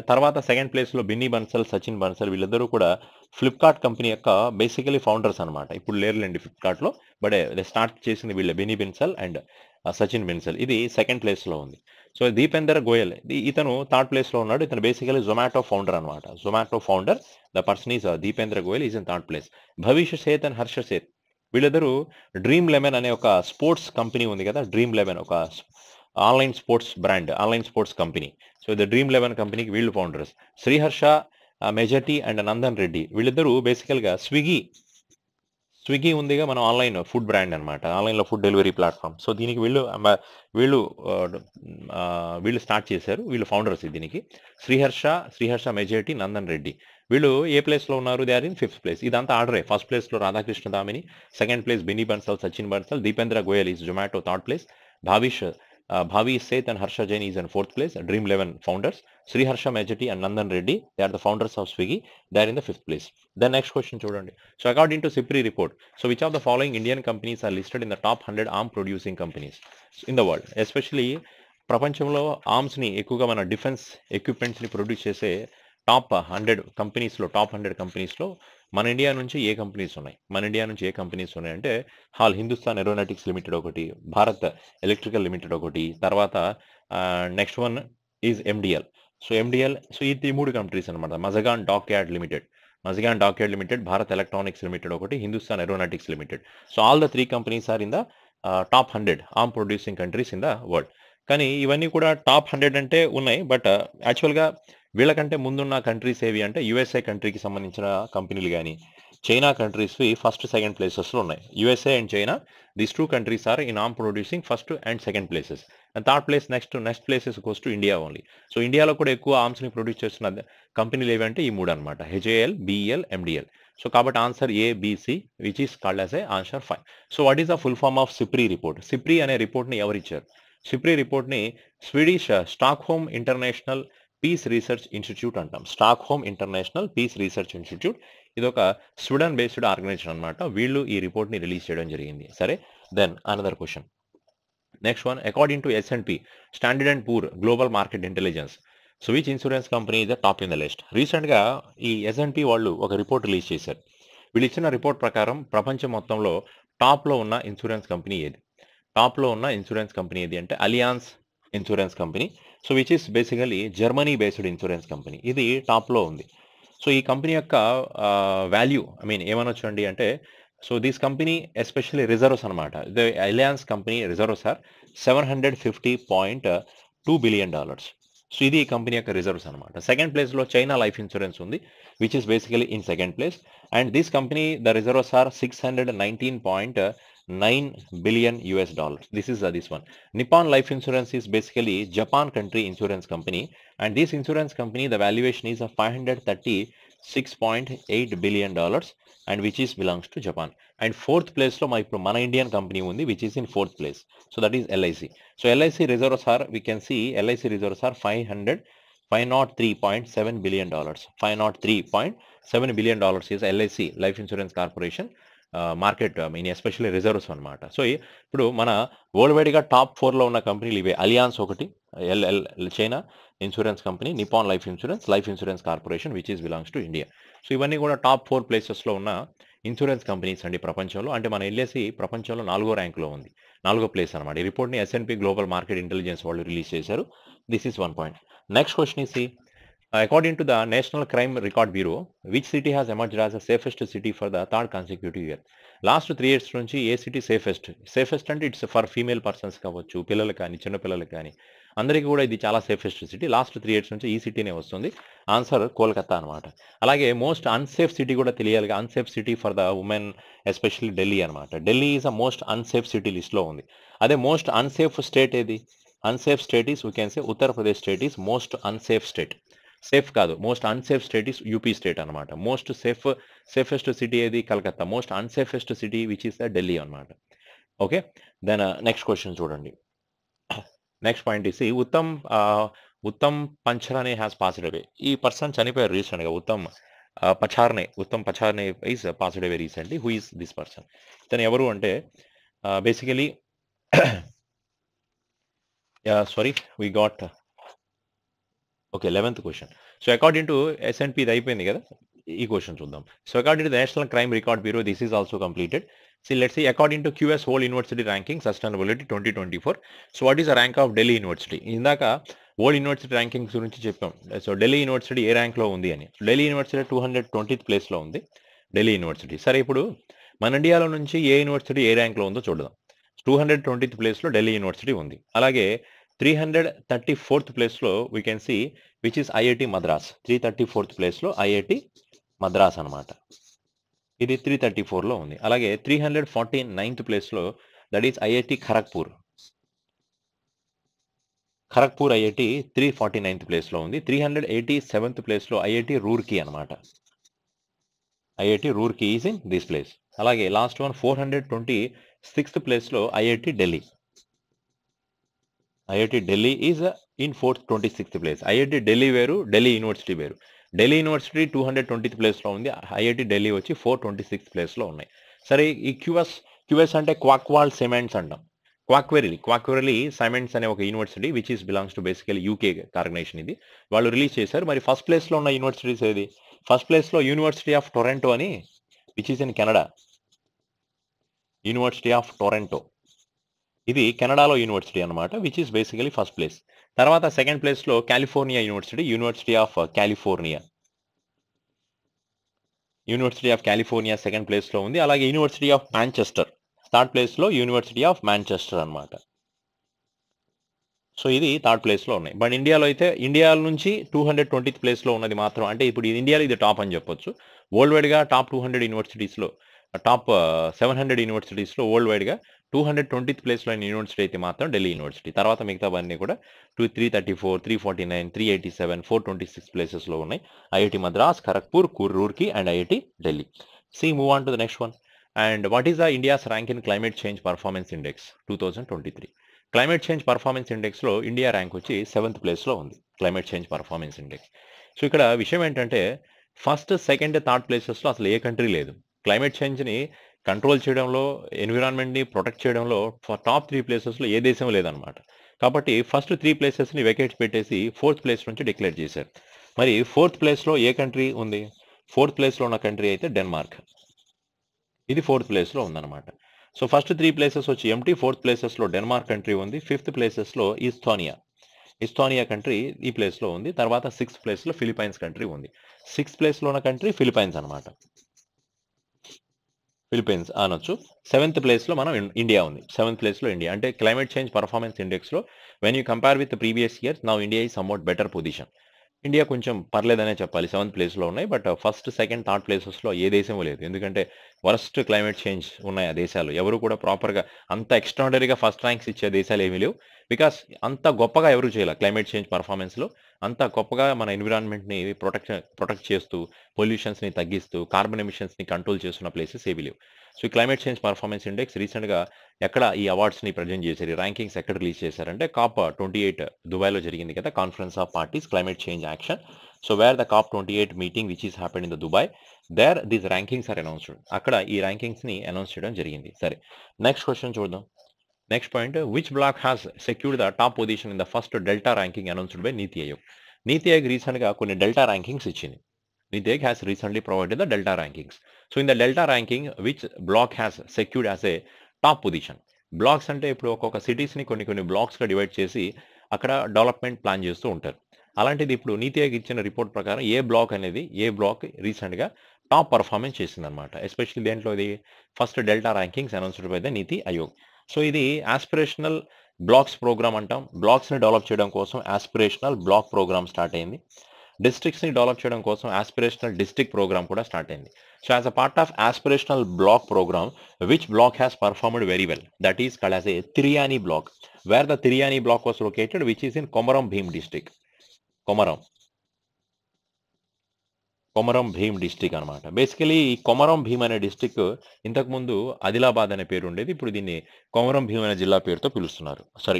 తర్వాత సెకండ్ ప్లేస్లో బిన్నీ బన్సల్, సచిన్ బన్సల్, వీళ్ళిద్దరూ కూడా ఫ్లిప్కార్ట్ కంపెనీ యొక్క బేసికలీ ఫౌండర్స్ అనమాట. ఇప్పుడు లేరులేండి ఫ్లిప్కార్ట్లో, బట్ స్టార్ట్ చేసింది వీళ్ళే, బిన్నీ బెన్సల్ అండ్ సచిన్ బెన్సల్. ఇది సెకండ్ ప్లేస్లో ఉంది. సో దీపేందర్ గోయల్ ఇతను థర్డ్ ప్లేస్లో ఉన్నాడు. ఇతను బేసికలీ జొమాటో ఫౌండర్ అనమాట. Zomato founder, the person is Deepinder Goyal, is in third place. Bhavish Seth and Harsha Seth వీళ్ళిద్దరూ డ్రీమ్ లెమన్ అనే ఒక స్పోర్ట్స్ కంపెనీ ఉంది కదా, డ్రీమ్ లెమన్ ఒక online sports brand, online sports company. So the Dream Eleven కంపెనీకి వీళ్ళు ఫౌండర్స్. శ్రీహర్ష మెజర్టీ అండ్ నందన్ రెడ్డి వీళ్ళిద్దరూ బేసికల్గా స్విగ్గీ ఉందిగా, మనం ఆన్లైన్ ఫుడ్ బ్రాండ్ అనమాట, ఆన్లైన్లో ఫుడ్ డెలివరీ ప్లాట్ఫామ్. సో దీనికి వీళ్ళు స్టార్ట్ చేశారు, వీళ్ళు ఫౌండర్స్ దీనికి. శ్రీహర్ష మెజర్టీ, నందన్ రెడ్డి వీళ్ళు ఏ ప్లేస్లో ఉన్నారు? They are in 5th place. ఇదంతా ఆర్డరే. ఫస్ట్ ప్లేస్లో Radhakrishna Damani, second place Binny Bansal, Sachin Bansal, Deepinder Goyal is Zomato third place, Bhavi Seth and Harsha Jain is in 4th place, Dream 11 founders. Sri Harsha Majety and Nandan Reddy, they are the founders of Swiggy. They are in the 5th place. The next question chudandi. So according to SIPRI report, so which of the following Indian companies are listed in the top 100 arm producing companies in the world? Especially ప్రపంచంలో ఆర్మ్స్ని ఎక్కువగా మన defence ఎక్విప్మెంట్స్ని produce చేసే top 100 కంపెనీస్లో మన India నుంచి ఏ companies ఉన్నాయి అంటే Hindustan Aeronautics limited ఒకటి, భారత్ ఎలక్ట్రికల్ లిమిటెడ్ ఒకటి, తర్వాత next one is MDL. So ఈ 3 కంపెనీస్ అనమాట. Mazagon Dockyard Limited, Bharat Electronics Limited ఒకటి, Hindustan Aeronautics Limited. So all the 3 companies are in the top 100 arm producing countries in the world. కానీ ఇవన్నీ కూడా టాప్ 100 అంటే ఉన్నాయి, బట్ యాక్చువల్గా వీళ్ళకంటే ముందున్న కంట్రీస్ ఏవి అంటే యుఎస్ఏ కంట్రీకి సంబంధించిన కంపెనీలు కానీ చైనా కంట్రీస్వి ఫస్ట్ సెకండ్ ప్లేసెస్లో ఉన్నాయి. USA and China, these 2 countries are in arm producing first and second places. And third place next places goes to India only. So ఇండియాలో కూడా ఎక్కువ ఆర్మ్స్ని ప్రొడ్యూస్ చేస్తున్న కంపెనీలు ఏవంటే ఈ 3 అనమాట, హెచ్ఏఎల్, బిఈఎల్, ఎండిఎల్. సో కాబట్టి answer ABC, which is called as a answer 5. So what is the full form of SIPRI report? SIPRI అనే రిపోర్ట్ని ఎవరిచ్చారు? సిప్రీ రిపోర్ట్ని Swedish Stockholm International Peace Research Institute అంటాం. Stockholm International Peace Research Institute, ఇది ఒక Sweden based organisation అనమాట. వీళ్ళు ఈ రిపోర్ట్ని రిలీజ్ చేయడం జరిగింది. సరే, then another question. Next one, according to S&P, standard and poor global market intelligence, so which insurance company is the top in the list? రీసెంట్గా ఈ S&P వాళ్ళు ఒక రిపోర్ట్ రిలీజ్ చేశారు. వీళ్ళు ఇచ్చిన రిపోర్ట్ ప్రకారం ప్రపంచం మొత్తంలో టాప్లో ఉన్న ఇన్సూరెన్స్ కంపెనీ ఏది? టాప్లో ఉన్న ఇన్సూరెన్స్ కంపెనీ ఏది అంటే Allianz insurance company. So which is basically Germany based insurance company. ఇది టాప్లో ఉంది. సో ఈ కంపెనీ యొక్క వాల్యూ ఏమనొచ్చు అండి అంటే, so this company especially reserves అనమాట. The Allianz company reserves are $750.2 billion. So ఇది ఈ కంపెనీ యొక్క రిజర్వ్స్ అనమాట. సెకండ్ ప్లేస్లో చైనా లైఫ్ ఇన్సూరెన్స్ ఉంది, which is basically in second place. And this company the reserves are $619.9 billion. This is this one. Nippon Life Insurance is basically Japan country insurance company, and this insurance company the valuation is of $536.8 billion, and which is belongs to Japan. And fourth place lo mana Indian company undi, which is in fourth place. So that is LIC. So LIC reserves are, we can see LIC reserves are $503.7 billion. $503.7 billion is LIC Life Insurance Corporation market especially reserves అనమాట. So ఇప్పుడు మన world వైడ్గా top 4లో ఉన్న కంపెనీలు ఇవే. Allianz ఒకటి, China insurance company, Nippon life insurance corporation which is belongs to India. So ఇవన్నీ కూడా టాప్ 4 ప్లేసెస్లో ఉన్న ఇన్సూరెన్స్ కంపెనీస్ అండి ప్రపంచంలో. అంటే మన ఎల్ఐసి ప్రపంచంలో 4వ ర్యాంక్లో ఉంది, 4వ ప్లేస్ అనమాట. ఈ రిపోర్ట్ని S&P గ్లోబల్ మార్కెట్ ఇంటెలిజెన్స్ వాళ్ళు రిలీజ్ చేశారు. This is one point. Next question is according to the National Crime Record Bureau, which city has emerged as the safest city for the third consecutive year? Last 3 years నుంచి ఏ city safest అంటే it's for female persons కావచ్చు, పిల్లలు కానీ, చిన్నపిల్లలకు కానీ, అందరికీ కూడా ఇది చాలా సేఫెస్ట్ సిటీ. లాస్ట్ 3 years నుంచి ఈ సిటీనే వస్తుంది. ఆన్సర్ కోల్కతా అనమాట. అలాగే మోస్ట్ అన్సేఫ్ సిటీ కూడా తెలియాలి. Unsafe city for the women especially Delhi అనమాట. Delhi is a most unsafe city లిస్ట్లో ఉంది. అదే మోస్ట్ అన్సేఫ్ స్టేట్ ఏది? Unsafe state is we can say Uttar Pradesh state is most unsafe state. Safe కాదు, most unsafe state is UP state అనమాట. Most safest city ఏది? Calcutta. Most unsafest city which is the Delhi అనమాట. Okay, then next question చూడండి. Next point is Uttam Pacharne has passed away. ఈ person చనిపోయారు రీసెంట్గా. Uttam Pacharne is passed away recently. Who is this person? తను ఎవరు అంటే basically sorry we got okay 11th question. So according to S&P ఇది అయిపోయింది కదా, ఈ క్వశ్చన్ చూద్దాం. So according to the National Crime Record Bureau, this is also completed. So let's see according to QS whole university ranking sustainability 2024. So what is the rank of Delhi University? ఇందాక world university rankings గురించి చెప్పాం. So Delhi university ఏ ర్యాంక్లో ఉంది అని. Delhi university 220th ప్లేస్లో ఉంది Delhi university. సరే, ఇప్పుడు మన ఇండియాలో నుంచి ఏ యూనివర్సిటీ ఏ ర్యాంక్లో ఉందో చూద్దాం. 220th ప్లేస్లో ఢిల్లీ యూనివర్సిటీ ఉంది. అలాగే 334th ప్లేస్లో we can see which is IIT Madras. 334th ప్లేస్లో IIT మద్రాస్ అనమాట. ఇది 334లో ఉంది. అలాగే 349th ప్లేస్లో that is IIT Kharagpur IIT 349th ప్లేస్లో ఉంది. 387th ప్లేస్లో IIT రూర్కీ అనమాట. IIT Roorkee is in this place. అలాగే లాస్ట్ వన్ 426th ప్లేస్లో IIT Delhi. IIT Delhi is in 426th place. IIT Delhi వేరు, ఢిల్లీ యూనివర్సిటీ వేరు. ఢిల్లీ యూనివర్సిటీ 220th ప్లేస్లో ఉంది. IIT ఢిల్లీ వచ్చి 426th ప్లేస్లో ఉన్నాయి. సరే, ఈ QS అంటే క్వాక్వాల్ సిమెంట్స్ అంటాం. క్వాక్వెరీ సిమెంట్స్ అనే ఒక university which is belongs to basically UK organization. ఇది వాళ్ళు రిలీజ్ చేశారు. మరి ఫస్ట్ ప్లేస్లో ఉన్న యూనివర్సిటీస్ ఏది? ఫస్ట్ ప్లేస్లో యూనివర్సిటీ ఆఫ్ టొరంటో అని, which is in Canada. University of Toronto ఇది కెనడాలో యూనివర్సిటీ అనమాట, which is basically first place. తర్వాత సెకండ్ ప్లేస్లో California university of California second ప్లేస్లో ఉంది. అలాగే యూనివర్సిటీ ఆఫ్ మాంచెస్టర్ థర్డ్ ప్లేస్లో యూనివర్సిటీ ఆఫ్ మాంచెస్టర్ అనమాట. సో ఇది థర్డ్ ప్లేస్లో ఉన్నాయి. బట్ ఇండియాలో అయితే ఇండియా నుంచి 220th ప్లేస్లో ఉన్నది మాత్రం, అంటే ఇప్పుడు ఇండియాలో ఇది టాప్ అని చెప్పొచ్చు. వరల్డ్ వైడ్గా టాప్ 200 యూనివర్సిటీస్లో, టాప్ 700 యూనివర్సిటీస్లో వరల్డ్ వైడ్గా 220th ప్లేస్లో అయిన యూనివర్సిటీ అయితే మాత్రం ఢిల్లీ యూనివర్సిటీ. తర్వాత మిగతావన్నీ కూడా 334, 349, 387, 426 ప్లేసెస్లో ఉన్నాయి. IIT Madras, Kharagpur, Roorkee and IIT Delhi. Move on to the next one. And what is the India's rank in climate change performance index 2023? Climate change performance ఇండెక్స్లో ఇండియా ర్యాంక్ వచ్చి 7th ప్లేస్లో ఉంది. Climate change performance index. So ఇక్కడ విషయం ఏంటంటే first, second, third ప్లేసెస్లో అసలు ఏ కంట్రీ లేదు. క్లైమేట్ చేంజ్ని కంట్రోల్ చేయడంలో, ఎన్విరాన్మెంట్ని ప్రొటెక్ట్ చేయడంలో టాప్ 3 ప్లేసెస్లో ఏ దేశం లేదనమాట. కాబట్టి ఫస్ట్ 3 ప్లేసెస్ని వెకేట్ పెట్టేసి 4th ప్లేస్ నుంచి డిక్లేర్ చేశారు. మరి 4th ప్లేస్లో ఏ కంట్రీ ఉంది? 4th ప్లేస్లో ఉన్న కంట్రీ అయితే డెన్మార్క్. ఇది 4th ప్లేస్లో ఉందన్నమాట. సో ఫస్ట్ 3 ప్లేసెస్ వచ్చి ఎంటీ, 4th ప్లేసెస్లో డెన్మార్క్ కంట్రీ ఉంది. 5th ప్లేసెస్లో ఇస్తోనియా కంట్రీ ఈ ప్లేస్లో ఉంది. తర్వాత 6th ప్లేస్లో ఫిలిపైన్స్ కంట్రీ ఉంది. 6th ప్లేస్లో ఉన్న కంట్రీ ఫిలిపైన్స్ అనమాట. ఫిలిపైన్స్ అనొచ్చు. 7th ప్లేస్లో మనం ఇండియా ఉంది. 7th ప్లేస్లో ఇండియా. అంటే క్లైమేట్ చేంజ్ పర్ఫార్మెన్స్ ఇండెక్స్లో when you compare with previous years now India is somewhat better position. India కొంచెం పర్లేదనే చెప్పాలి. 7th ప్లేస్లో ఉన్నాయి. బట్ ఫస్ట్, సెకండ్, థర్డ్ ప్లేసెస్లో ఏ దేశము లేదు. ఎందుకంటే వరస్ట్ క్లైమేట్ చేంజ్ ఉన్నాయి ఆ దేశాలు. ఎవరు కూడా ప్రాపర్‌గా అంత ఎక్స్ట్రార్డినరీగా ఫస్ట్ ర్యాంక్స్ ఇచ్చే దేశాలు ఏమీ లేవు. బికాస్ అంత గొప్పగా ఎవరు చేయలే క్లైమేట్ చేంజ్ పర్ఫార్మెన్స్‌లో. అంత గొప్పగా మన ఎన్విరాన్మెంట్‌ని ప్రొటెక్ట్ చేస్తూ, పొల్యూషన్స్‌ని తగ్గిస్తూ, కార్బన్ ఎమిషన్స్‌ని కంట్రోల్ చేస్తున్న ప్లేసెస్ ఏవి లేవు. సో ఈ క్లైమేట్ చేంజ్ పర్ఫార్మెన్స్ ఇండెక్స్ రీసెంట్‌గా ఎక్కడ ఈ అవార్డ్స్‌ని ప్రెజెంట్ చేశారు, ఈ ర్యాంకింగ్స్ ఎక్కడ రిలీజ్ చేశారంటే COP28 దుబాయ్‌లో జరిగింది కదా! Conference of parties climate change action. So where the COP28 meeting which is happened in the Dubai, there these rankings are announced. అక్కడ ఈ ర్యాంకింగ్స్‌ని అనౌన్స్ చేయడం జరిగింది. సరే, నెక్స్ట్ క్వెషన్ చూద్దాం. Next point, which block has secured the top position in the first delta ranking announced by NITI Aayog. నీతి ఆయోగ్ రీసెంట్‌గా కొన్ని delta rankings ఇచ్చింది. NITI Aayog has recently provided the delta rankings. So in the delta ranking which block has secured as a top position. Blocks అంటే ఇప్పుడు ఒక్కొక్క సిటీస్‌ని కొన్ని బ్లాక్స్‌గా divide చేసి అక్కడ development plan చేస్తూ ఉంటారు. అలాంటిది ఇప్పుడు నీతి ఆయోగ్ ఇచ్చిన రిపోర్ట్ ప్రకారం ఏ బ్లాక్ రీసెంట్‌గా టాప్ పర్ఫార్మెన్స్ చేసిందనమాట. ఎస్పెషల్లీ దేంట్లో ఇది first delta rankings announced by the NITI Aayog. So ఇది యాస్పిరేషనల్ బ్లాక్స్ ప్రోగ్రామ్ అంటాం. బ్లాక్స్‌ని డెవలప్ చేయడం కోసం యాస్పిరేషనల్ బ్లాక్ ప్రోగ్రామ్ స్టార్ట్ అయింది. డిస్ట్రిక్ట్స్‌ని డెవలప్ చేయడం కోసం యాస్పిరేషనల్ డిస్ట్రిక్ట్ ప్రోగ్రామ్ కూడా స్టార్ట్ అయింది. So as a part of aspirational block program which block has performed very well, that is called as a Tiryani block, where the Tiryani block was located which is in Komaram Bheem district. Komaram Bheem district అనమాట. Basically ఈ కొమరం భీమ్ అనే district ఇంతకుముందు ఆదిలాబాద్ అనే పేరు ఉండేది. ఇప్పుడు దీన్ని కొమరం భీమ్ అనే జిల్లా పేరుతో పిలుస్తున్నారు. సరే,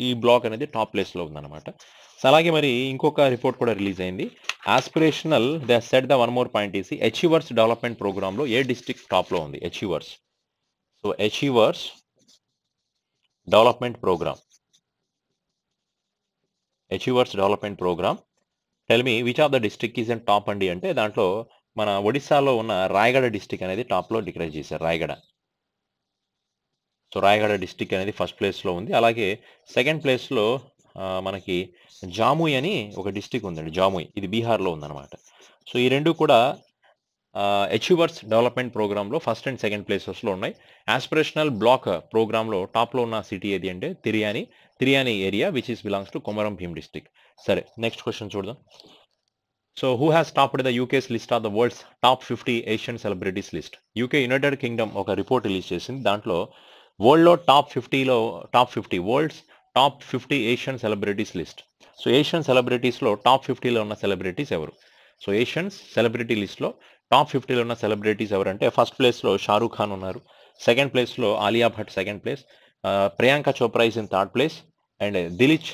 ఈ బ్లాక్ అనేది టాప్ ప్లేస్‌లో ఉందన్నమాట. సో అలాగే మరి ఇంకొక రిపోర్ట్ కూడా రిలీజ్ అయింది. Aspirational they set the one more point is achievers development ప్రోగ్రామ్‌లో ఏ డిస్ట్రిక్ట్ టాప్‌లో ఉంది? Achievers. So achievers development programme. Tell me which of the district is in top అండి అంటే దాంట్లో మన ఒడిస్సాలో ఉన్న రాయగడ డిస్ట్రిక్ట్ అనేది టాప్‌లో డిక్లేర్ చేశారు. రాయగడ. సో రాయగడ డిస్ట్రిక్ట్ అనేది ఫస్ట్ ప్లేస్‌లో ఉంది. అలాగే సెకండ్ ప్లేస్‌లో మనకి జాముయ్ అని ఒక డిస్ట్రిక్ట్ ఉందండి. జాముయ్. ఇది బీహార్‌లో ఉందన్నమాట. సో ఈ 2 కూడా అచీవర్స్ డెవలప్మెంట్ ప్రోగ్రామ్‌లో ఫస్ట్ అండ్ సెకండ్ ప్లేసెస్‌లో ఉన్నాయి. యాస్పిరేషనల్ బ్లాక్ ప్రోగ్రామ్‌లో టాప్‌లో ఉన్న సిటీ ఏది అంటే Tiryani area which is belongs to Komaram Bheem district. సరే, నెక్స్ట్ క్వెషన్ చూద్దాం. So who has topped the UK's list of the world's top 50 Asian celebrities list. United Kingdom ఒక రిపోర్ట్ రిలీజ్ చేసింది. దాంట్లో వరల్డ్‌లో top 50 world's top 50 Asian celebrities list. So Asian సెలబ్రిటీస్‌లో top 50లో ఉన్న celebrities ఎవరు? సో ఏషియన్స్ సెలబ్రిటీ లిస్ట్‌లో top 50లో ఉన్న సెలబ్రిటీస్ ఎవరంటే ఫస్ట్ ప్లేస్‌లో షారూక్ ఖాన్ ఉన్నారు. సెకండ్ ప్లేస్‌లో Alia Bhatt second place. Priyanka Chopra is in third place. And Diljit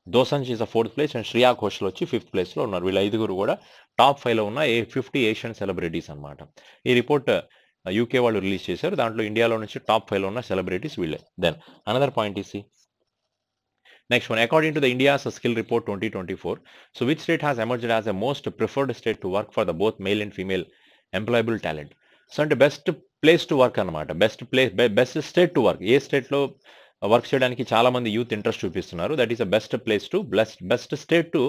Dosanjh is the fourth place. And Shreya Ghoshal వచ్చి ఫిఫ్త్ ప్లేస్‌లో ఉన్నారు. వీళ్ళు 5గురు కూడా టాప్ 5లో ఉన్న 50 ఏషియన్ సెలబ్రిటీస్ అనమాట. ఈ రిపోర్ట్ యూకే వాళ్ళు రిలీజ్ చేశారు. దాంట్లో ఇండియాలో నుంచి టాప్ 5లో ఉన్న సెలబ్రిటీస్ వీళ్ళే. Then another point is next one, according to the India's skill report 2024, so which state has emerged as a most preferred state to work for the both male and female employable talent. So అంటే best place to work అనమాట. Best state to work. ఏ స్టేట్లో work చేయడానికి చాలా మంది youth interest చూపిస్తున్నారు. That is the best place to best state to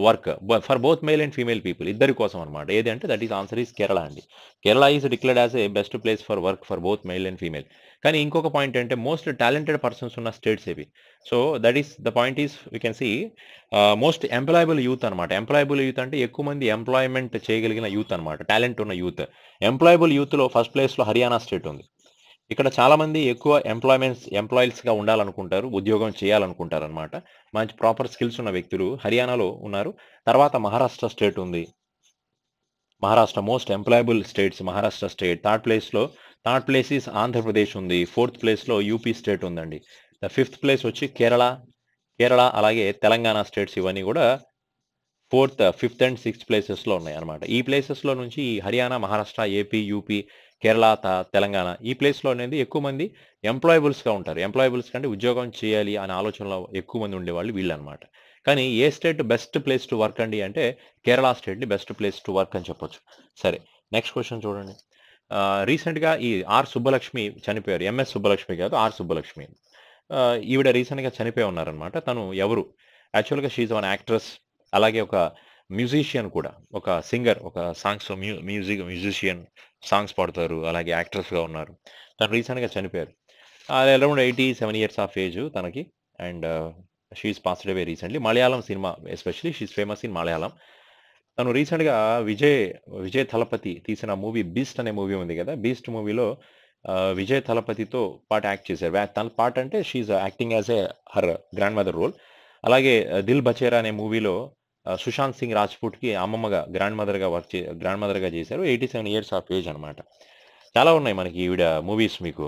work for both male and female people, ఇద్దరి కోసం అనమాట. ఏది అంటే that is answer is Kerala అండి. Kerala is declared as a best place for work for both male and female. కానీ ఇంకొక point అంటే most talented persons ఉన్న స్టేట్స్ ఏవి? So that is the point is we can see most employable youth అనమాట. Employable youth అంటే ఎక్కువ మంది employment చేయగలిగిన యూత్ అనమాట. టాలెంట్ ఉన్న యూత్. ఎంప్లాయబుల్ యూత్లో ఫస్ట్ ప్లేస్లో హర్యానా స్టేట్ ఉంది. ఇక్కడ చాలా మంది ఎక్కువ ఎంప్లాయీస్‌గా ఉండాలనుకుంటారు. ఉద్యోగం చేయాలనుకుంటారు అనమాట. మంచి ప్రాపర్ స్కిల్స్ ఉన్న వ్యక్తులు హర్యానాలో ఉన్నారు. తర్వాత మహారాష్ట్ర స్టేట్ ఉంది. Maharashtra most employable states Maharashtra state. Third place is Andhra Pradesh ఉంది. ఫోర్త్ ప్లేస్‌లో యూపీ స్టేట్ ఉందండి. ద ఫిఫ్త్ ప్లేస్ వచ్చి కేరళ అలాగే తెలంగాణ స్టేట్స్ ఇవన్నీ కూడా ఫిఫ్త్ అండ్ సిక్స్త్ ప్లేసెస్‌లో ఉన్నాయన్నమాట. ఈ ప్లేసెస్‌లో నుంచి హర్యానా, మహారాష్ట్ర, ఏపీ, యూపీ, కేరళ, తెలంగాణ ఈ ప్లేస్‌లో అనేది ఎక్కువ మంది ఎంప్లాయబుల్స్‌గా ఉంటారు. ఎంప్లాయబుల్స్ కంటే ఉద్యోగం చేయాలి అనే ఆలోచనలో ఎక్కువ మంది ఉండేవాళ్ళు వీళ్ళనమాట. కానీ ఏ state best place to work అండి అంటే కేరళ స్టేట్‌ని బెస్ట్ ప్లేస్ టు వర్క్ అని చెప్పొచ్చు. సరే, నెక్స్ట్ క్వెషన్ చూడండి. రీసెంట్‌గా ఈ ఆర్. సుబ్బలక్ష్మి చనిపోయారు. ఎంఎస్ సుబ్బలక్ష్మి కాదు, ఆర్. సుబ్బలక్ష్మి. ఈవిడ రీసెంట్‌గా చనిపోయి ఉన్నారనమాట. తను ఎవరు? యాక్చువల్‌గా షీ ఈజ్ వన్ యాక్ట్రెస్. అలాగే ఒక మ్యూజిషియన్ కూడా. ఒక సింగర్, ఒక సాంగ్స్ మ్యూజిషియన్ సాంగ్స్ పాడుతారు. అలాగే యాక్ట్రెస్‌గా ఉన్నారు. తను రీసెంట్‌గా చనిపోయారు. అరౌండ్ 87 ఇయర్స్ ఆఫ్ ఏజ్ తనకి. And she is passed away recently. Malayalam cinema especially she is famous in Malayalam. తను రీసెంట్‌గా విజయ్ తలపతి తీసిన మూవీ 'బీస్ట్' అనే మూవీ ఉంది గదా! 'బీస్ట్' మూవీలో విజయ్ తలపతితో పాటు యాక్ట్ చేశారు. తన పాట అంటే she is acting as her grandmother role. అలాగే 'దిల్ బచేరా' అనే మూవీలో సుశాంత్ సింగ్ రాజ్‌పూట్‌కి అమ్మమ్మగా గ్రాండ్ మదర్‌గా చేశారు. 87 ఇయర్స్ ఆఫ్ ఏజ్ అనమాట. చాలా ఉన్నాయి మనకి ఈవిడ మూవీస్ మీకు.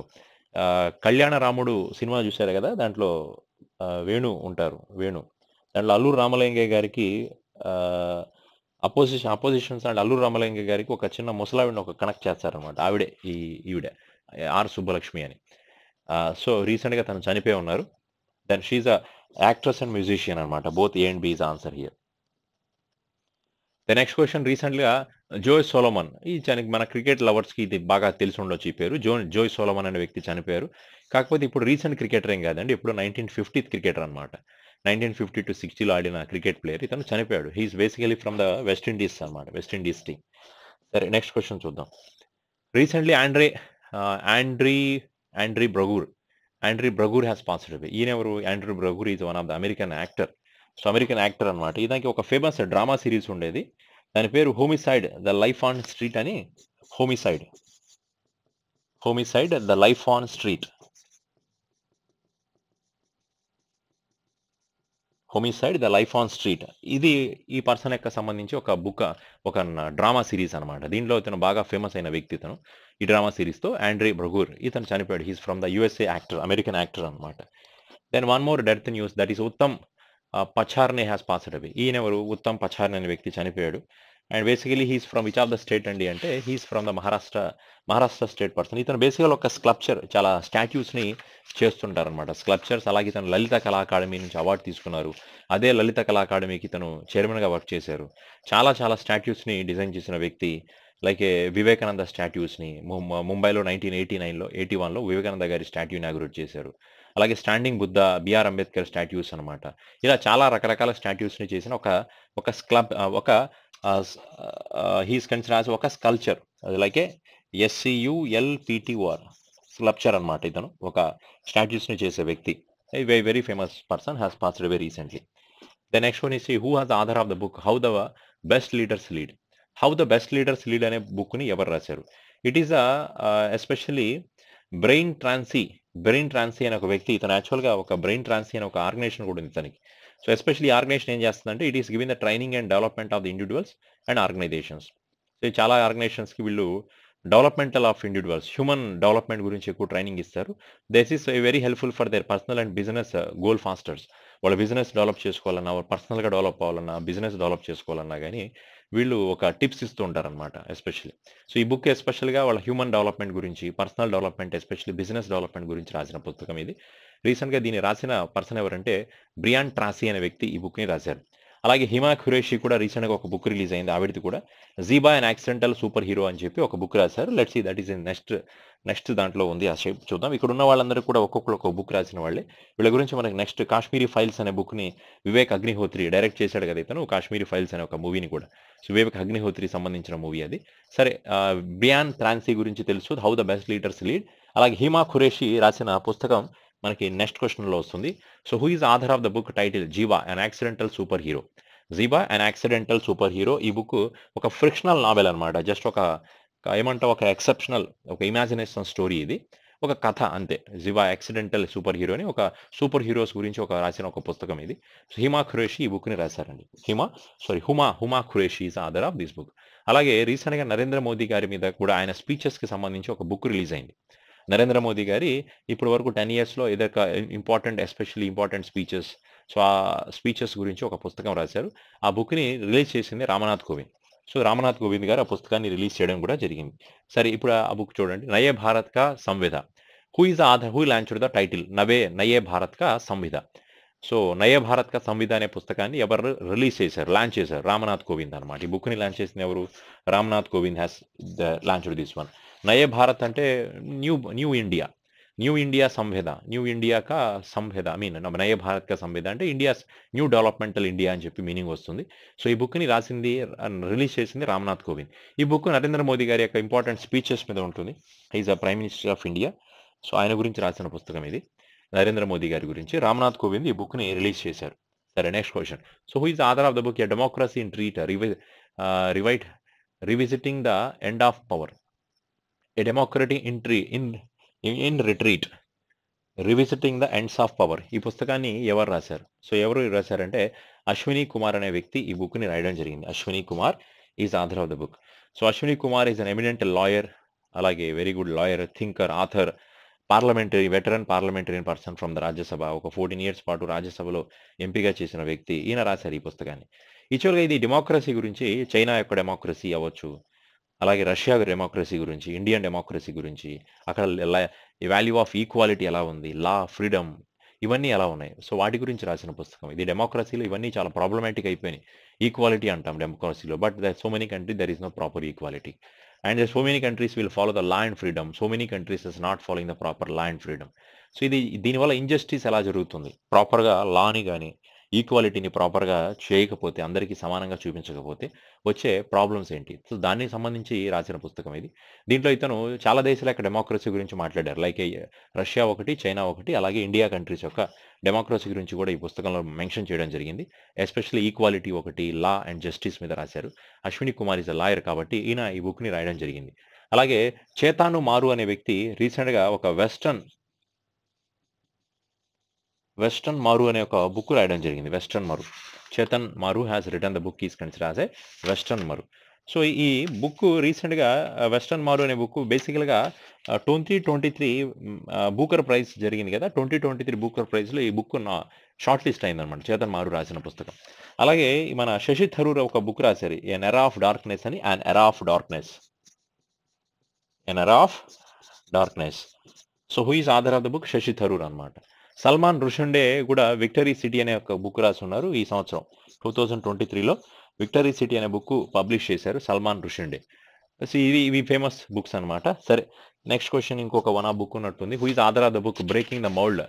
'కళ్యాణ రాముడు' సినిమా చూసారు గదా! దాంట్లో వేణు ఉంటారు. దాంట్లో అల్లూరి రామలింగయ్య గారికి ఆహ్, అపోజిషన్స్ అండ్ అల్లూరి రామలింగయ్య గారికి ఒక చిన్న ముసలావిడని కనెక్ట్ చేస్తారనమాట. ఈవిడ ఆర్. సుబ్బలక్ష్మి అని. సో, రీసెంట్‌గా తను చనిపోయి ఉన్నారు. Then she is a actress and musician అనమాట. Both A and B is answer here. The next question రీసెంట్‌గా జోయ్ సొలొమన్. మన క్రికెట్ లవర్స్‌కి ఇది బాగా తెలిసుండొచ్చు ఈ పేరు. జోయ్ సొలొమన్ అనే వ్యక్తి చనిపోయారు. కాకపోతే ఇప్పుడు రీసెంట్ క్రికెటర్ ఏం కాదండి. ఎప్పుడో 1950 క్రికెటర్ అన్నమాట. 1950-60లో ఆడిన క్రికెట్ ప్లేయర్. ఇతను చనిపోయాడు. He is basically from the West Indies అన్నమాట. West Indies team. సరే, నెక్స్ట్ క్వెషన్ చూద్దాం. Recently Andre Andre Braugher. Andre Braugher has passed away. ఈయనెవరు? Andre Braugher is one of the American actor. So, American actor అన్నమాట. ఇతనికి ఒక famous drama series ఉండేది. దాని పేరు 'Homicide the Life on Street' అని. 'Homicide'. 'Homicide the Life on Street'. 'Homicide the Life on Street' ఇది ఈ పర్సన్ యొక్క సంబంధించి ఒక డ్రామా సీరీస్ అనమాట. దీంట్లో ఇతను బాగా ఫేమస్ అయిన వ్యక్తి ఇతను. ఈ డ్రామా సీరీస్‌తో ఆండ్రీ బ్రగూర్ ఇతను చనిపోయాడు. He is from the USA actor, American actor అనమాట. Then one more death news, that is Uttam Pacharne has passed away. ఈయనెవరు? ఉత్తమ్ పచార్నే అనే వ్యక్తి చనిపోయాడు. And basically he is from which of the state అండి అంటే he is from the Maharashtra state person. ఇతను బేసికల్‌గా ఒక స్కల్ప్చర్, చాలా స్టాట్యూస్‌ని చేస్తుంటారనమాట. స్కల్ప్చర్స్. అలాగే ఇతను లలిత కళా అకాడమీ నుంచి అవార్డ్ తీసుకున్నారు. అదే లలిత కళా అకాడమీకి ఇతను చైర్మన్‌గా వర్క్ చేశారు. చాలా చాలా స్టాట్యూస్‌ని డిజైన్ చేసిన వ్యక్తి. లైక్ వివేకానంద స్టాట్యూస్‌ని ముంబైలో 1981లో వివేకానంద గారి స్టాట్యూ ఇనాగ్రేట్ చేశారు. అలాగే standing Buddha, BR Ambedkar statues అనమాట. ఇలా చాలా రకరకాల స్టాట్యూస్‌ని చేసిన ఒక స్క్లబ్ ఒక హి ఈస్ కన్సిడర్డ్ యాస్ ఒక స్కల్ప్చర్. లైక్ SCULPTOR స్కల్ప్చర్ అనమాట ఇతను. ఒక స్టాట్యూస్‌ని చేసే వ్యక్తి. Very famous person has passed away recently. The next one is who has the author of the book 'How the Best Leaders Lead'. 'How the Best Leaders Lead' అనే బుక్‌ని ఎవరు రాశారు? It is especially Brian ట్రాన్సీ. అనే ఒక వ్యక్తి. ఇతను యాక్చువల్‌గా ఒక బ్రెయిన్ ట్రాన్సీ అనే ఒక ఆర్గనైజేషన్ కూడా ఉంది ఇతనికి. సో, ఎస్పెషల్లీ ఈ ఆర్గనైజేషన్ ఏం చేస్తుందంటే it is giving the training and development of the individuals and organisations. So, చాలా ఆర్గనైజేషన్స్‌కి వీళ్ళు developmental of individuals, human development గురించి ఎక్కువ ట్రైనింగ్ ఇస్తారు. This is very helpful for their personal and business goal fosters. వాళ్ళ business develop చేసుకోవాలన్నా, పర్సనల్‌గా develop అవ్వాలన్నా, బిజినెస్ డెవలప్ చేసుకోవాలన్నా గాని వీళ్ళు ఒక టిప్స్ ఇస్తూ ఉంటారనమాట ఎస్పెషల్లీ. సో, ఈ బుక్ ఎస్పెషల్‌గా వాళ్ళ హ్యూమన్ డెవలప్‌మెంట్ గురించి, personal development, especially business development గురించి రాసిన పుస్తకం ఇది. రీసెంట్‌గా దీన్ని రాసిన పర్సన్ ఎవరంటే బ్రియాన్ ట్రాసీ అనే వ్యక్తి ఈ బుక్‌ని రాశారు. అలాగే హిమా ఖురేషి కూడా రీసెంట్‌గా ఒక బుక్ రిలీజ్ అయింది. ఆవిడది కూడా 'Zeba and accidental superhero' అని చెప్పి ఒక బుక్ రాశారు. Let's see that is in next దాంట్లో ఉంది. ఆ షేప్ చూద్దాం. ఇక్కడ ఉన్న వాళ్ళందరూ కూడా ఒక్కొక్కళ్ళు ఒక బుక్ రాసిన వాళ్ళే. వీళ్ళ గురించి మనకి నెక్స్ట్ 'కాశ్మీరీ ఫైల్స్' అనే బుక్‌ని వివేక్ అగ్నిహోత్రి డైరెక్ట్ చేశాడు కదా ఇతను. 'కాశ్మీరీ ఫైల్స్' అనే ఒక మూవీని కూడా. సో, వివేక్ అగ్నిహోత్రి సంబంధించిన మూవీ అది. సరే, బ్రియాన్ ట్రాన్సీ గురించి తెలుసు. 'How the Best Leaders Lead'. అలాగే హిమా ఖురేషి రాసిన పుస్తకం మనకి నెక్స్ట్ క్వెషన్‌లో వస్తుంది. So, who is author of the book title 'Zeba and accidental Superhero'. 'Zeba and accidental Superhero' ఈ బుక్ ఒక ఫ్రిక్షనల్ నావెల్ అనమాట. జస్ట్ ఏమంటాం, ఒక ఎక్సెప్షనల్, ఒక ఇమాజినేషన్ స్టోరీ ఇది. ఒక కథ అంతే. 'జీవా యాక్సిడెంటల్ సూపర్ హీరో' అని ఒక సూపర్ హీరోస్ గురించి రాసిన ఒక పుస్తకం ఇది. సో, హిమా ఖురేషి ఈ బుక్‌ని రాశారండి. Huma Qureshi is author of this book. అలాగే రీసెంట్‌గా నరేంద్ర మోదీ గారి మీద కూడా ఆయన స్పీచెస్‌కి సంబంధించి ఒక బుక్ రిలీజ్ అయింది. నరేంద్ర మోదీ గారి ఇప్పటి వరకు 10 ఇయర్స్‌లో ఏదొక ఎస్పెషల్లీ ఇంపార్టెంట్ స్పీచెస్. సో, ఆ స్పీచెస్ గురించి ఒక పుస్తకం రాశారు. ఆ బుక్‌ని రిలీజ్ చేసింది రామ్‌నాథ్ కోవింద్. సో రామనాథ్ కోవింద్ గారు ఆ పుస్తకాన్ని రిలీజ్ చేయడం కూడా జరిగింది. సరే ఇప్పుడు ఆ బుక్ చూడండి. 'Naye Bharat Ka Samvidh'. Who launched the title 'Naye Bharat Ka Samvidh'. So 'Naye Bharat Ka సంవిధ' అనే పుస్తకాన్ని ఎవరు రిలీజ్ చేశారు, లాంచ్ చేశారు? రామనాథ్ కోవింద్ అన్నమాట. ఈ బుక్‌ని లాంచ్ చేసింది ఎవరు? Ramnath Kovind has launched this one. 'Naye Bharat' అంటే new new India. New India Samvidh. New India Ka Samvidh I mean 'Naye Bharat Ka Samvidh' అంటే ఇండియాస్ న్యూ డెవలప్‌మెంటల్ ఇండియా అని చెప్పి మీనింగ్ వస్తుంది. సో ఈ బుక్‌ని రాసింది రిలీజ్ చేసింది రామనాథ్ కోవింద్. ఈ బుక్ నరేంద్ర మోదీ గారి యొక్క ఇంపార్టెంట్ స్పీచెస్ మీద ఉంటుంది. He is the prime minister of India. So ఆయన గురించి రాసిన పుస్తకం ఇది. నరేంద్ర మోదీ గారి గురించి రామనాథ్ కోవింద్ ఈ బుక్‌ని రిలీజ్ చేశారు. సరే next question. So who is the author of the book 'A Democracy in Retreat Revisiting the End of Power'. 'A Democracy in Retreat Revisiting the Ends of Power'. ఈ పుస్తకాన్ని ఎవరు రాశారు? సో ఎవరు రాశారంటే అశ్విని కుమార్ అనే వ్యక్తి ఈ బుక్‌ని రాయడం జరిగింది. Ashwini Kumar is author of the book. So Ashwini Kumar is an eminent lawyer, అలాగే very good lawyer, thinker, author, veteran parliamentarian person from the Rajya Sabha. ఒక 14 ఇయర్స్ పాటు రాజ్యసభలో ఎంపిక చేసిన వ్యక్తి. ఈయన రాశారు ఈ పుస్తకాన్ని. యాక్చువల్‌గా ఇది డెమోక్రసీ గురించి, చైనా యొక్క డెమోక్రసీ అవ్వచ్చు, అలాగే రష్యా డెమోక్రసీ గురించి, ఇండియన్ డెమోక్రసీ గురించి, అక్కడ వాల్యూ ఆఫ్ ఈక్వాలిటీ ఎలా ఉంది, లా, ఫ్రీడమ్ ఇవన్నీ ఎలా ఉన్నాయి. సో వాటి గురించి రాసిన పుస్తకం ఇది. డెమోక్రసీలో ఇవన్నీ చాలా ప్రాబ్లమాటిక్ అయిపోయినాయి. ఈక్వాలిటీ అంటాం డెమోక్రసీలో, but so many country there is no proper equality. And so many countries will follow the law and freedom. So many countries is not following the proper law and freedom. So దీనివల్ల injustice ఎలా జరుగుతుంది? ప్రాపర్‌గా లాని గాని, ఈక్వాలిటీని ప్రాపర్‌గా చేయకపోతే, అందరికీ సమానంగా చూపించకపోతే వచ్చే ప్రాబ్లమ్స్ ఏంటి? సో దానికి సంబంధించి రాసిన పుస్తకం ఇది. దీంట్లో ఇతను చాలా దేశాల యొక్క డెమోక్రసీ గురించి మాట్లాడారు. లైక్ రష్యా ఒకటి, చైనా ఒకటి, అలాగే ఇండియా కంట్రీస్ యొక్క డెమోక్రసీ గురించి కూడా ఈ పుస్తకంలో మెన్షన్ చేయడం జరిగింది. ఎస్పెషల్లీ ఈక్వాలిటీ ఒకటి, లా అండ్ జస్టిస్ మీద రాశారు. Ashwini Kumar is a lawyer కాబట్టి ఈయన ఈ బుక్‌ని రాయడం జరిగింది. అలాగే చేతాను మారు అనే వ్యక్తి రీసెంట్‌గా ఒక వెస్టర్న్ మారు అనే ఒక బుక్ రాయడం జరిగింది. వెస్టర్న్ మారు. చేతన్ మారు has written the book is considered as a western మారు. సో ఈ బుక్ రీసెంట్‌గా వెస్టర్న్ మారు అనే బుక్ బేసికల్‌గా 2023 బూకర్ ప్రైజ్ జరిగింది కదా! 2023 బూకర్ ప్రైజ్‌లో ఈ బుక్ షార్ట్ లిస్ట్ అయిందనమాట. చేతన్ మారు రాసిన పుస్తకం. అలాగే మన శశి థరూర్ ఒక బుక్ రాశారు. ఎన్ ఎరా ఆఫ్ డార్క్‌నెస్ అని. An era of darkness. An era of darkness. So who is author of the book? Shashi Tharoor అన్నమాట. సల్మాన్ రుషుండే కూడా 'విక్టరీ సిటీ' అనే ఒక బుక్ రాసున్నారు ఈ సంవత్సరం. 2023లో 'విక్టరీ సిటీ' అనే బుక్ పబ్లిష్ చేశారు సల్మాన్ రుషుండే. సో ఇవి ఫేమస్ బుక్స్ అన్నమాట. సరే నెక్స్ట్ క్వెషన్ ఇంకొక వన్ ఆఫ్ బుక్ ఉన్నట్టుంది. Who is author of the book 'breaking the mould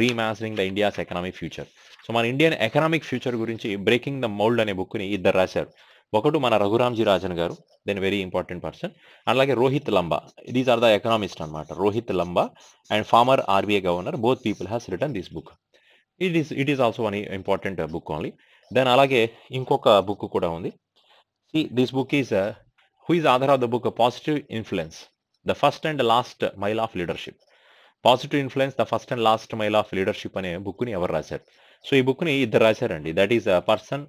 reimagining the India's economic future'. So మన ఇండియన్ ఎకనామిక్ ఫ్యూచర్ గురించి 'బ్రేకింగ్ ద మౌల్డ్' అనే బుక్‌ని ఇద్దరు రాశారు. ఒకడు మన రఘురామ్‌జీ రాజన్ గారు, దెన్ వెరీ ఇంపార్టెంట్ పర్సన్. అలాగే Rohit Lamba. These are the economist అన్నమాట. Rohit Lamba and former RBI governor both people has written this book. It is also one important book only. Then అలాగే ఇంకొక బుక్ కూడా ఉంది. This book is who is author of the book 'Positive Influence the First and Last Mile of Leadership'. 'Positive Influence the First and Last Mile of Leadership' అనే బుక్‌ని ఎవరు రాశారు? So ఈ బుక్‌ని ఇద్దరు రాశారండి. That is person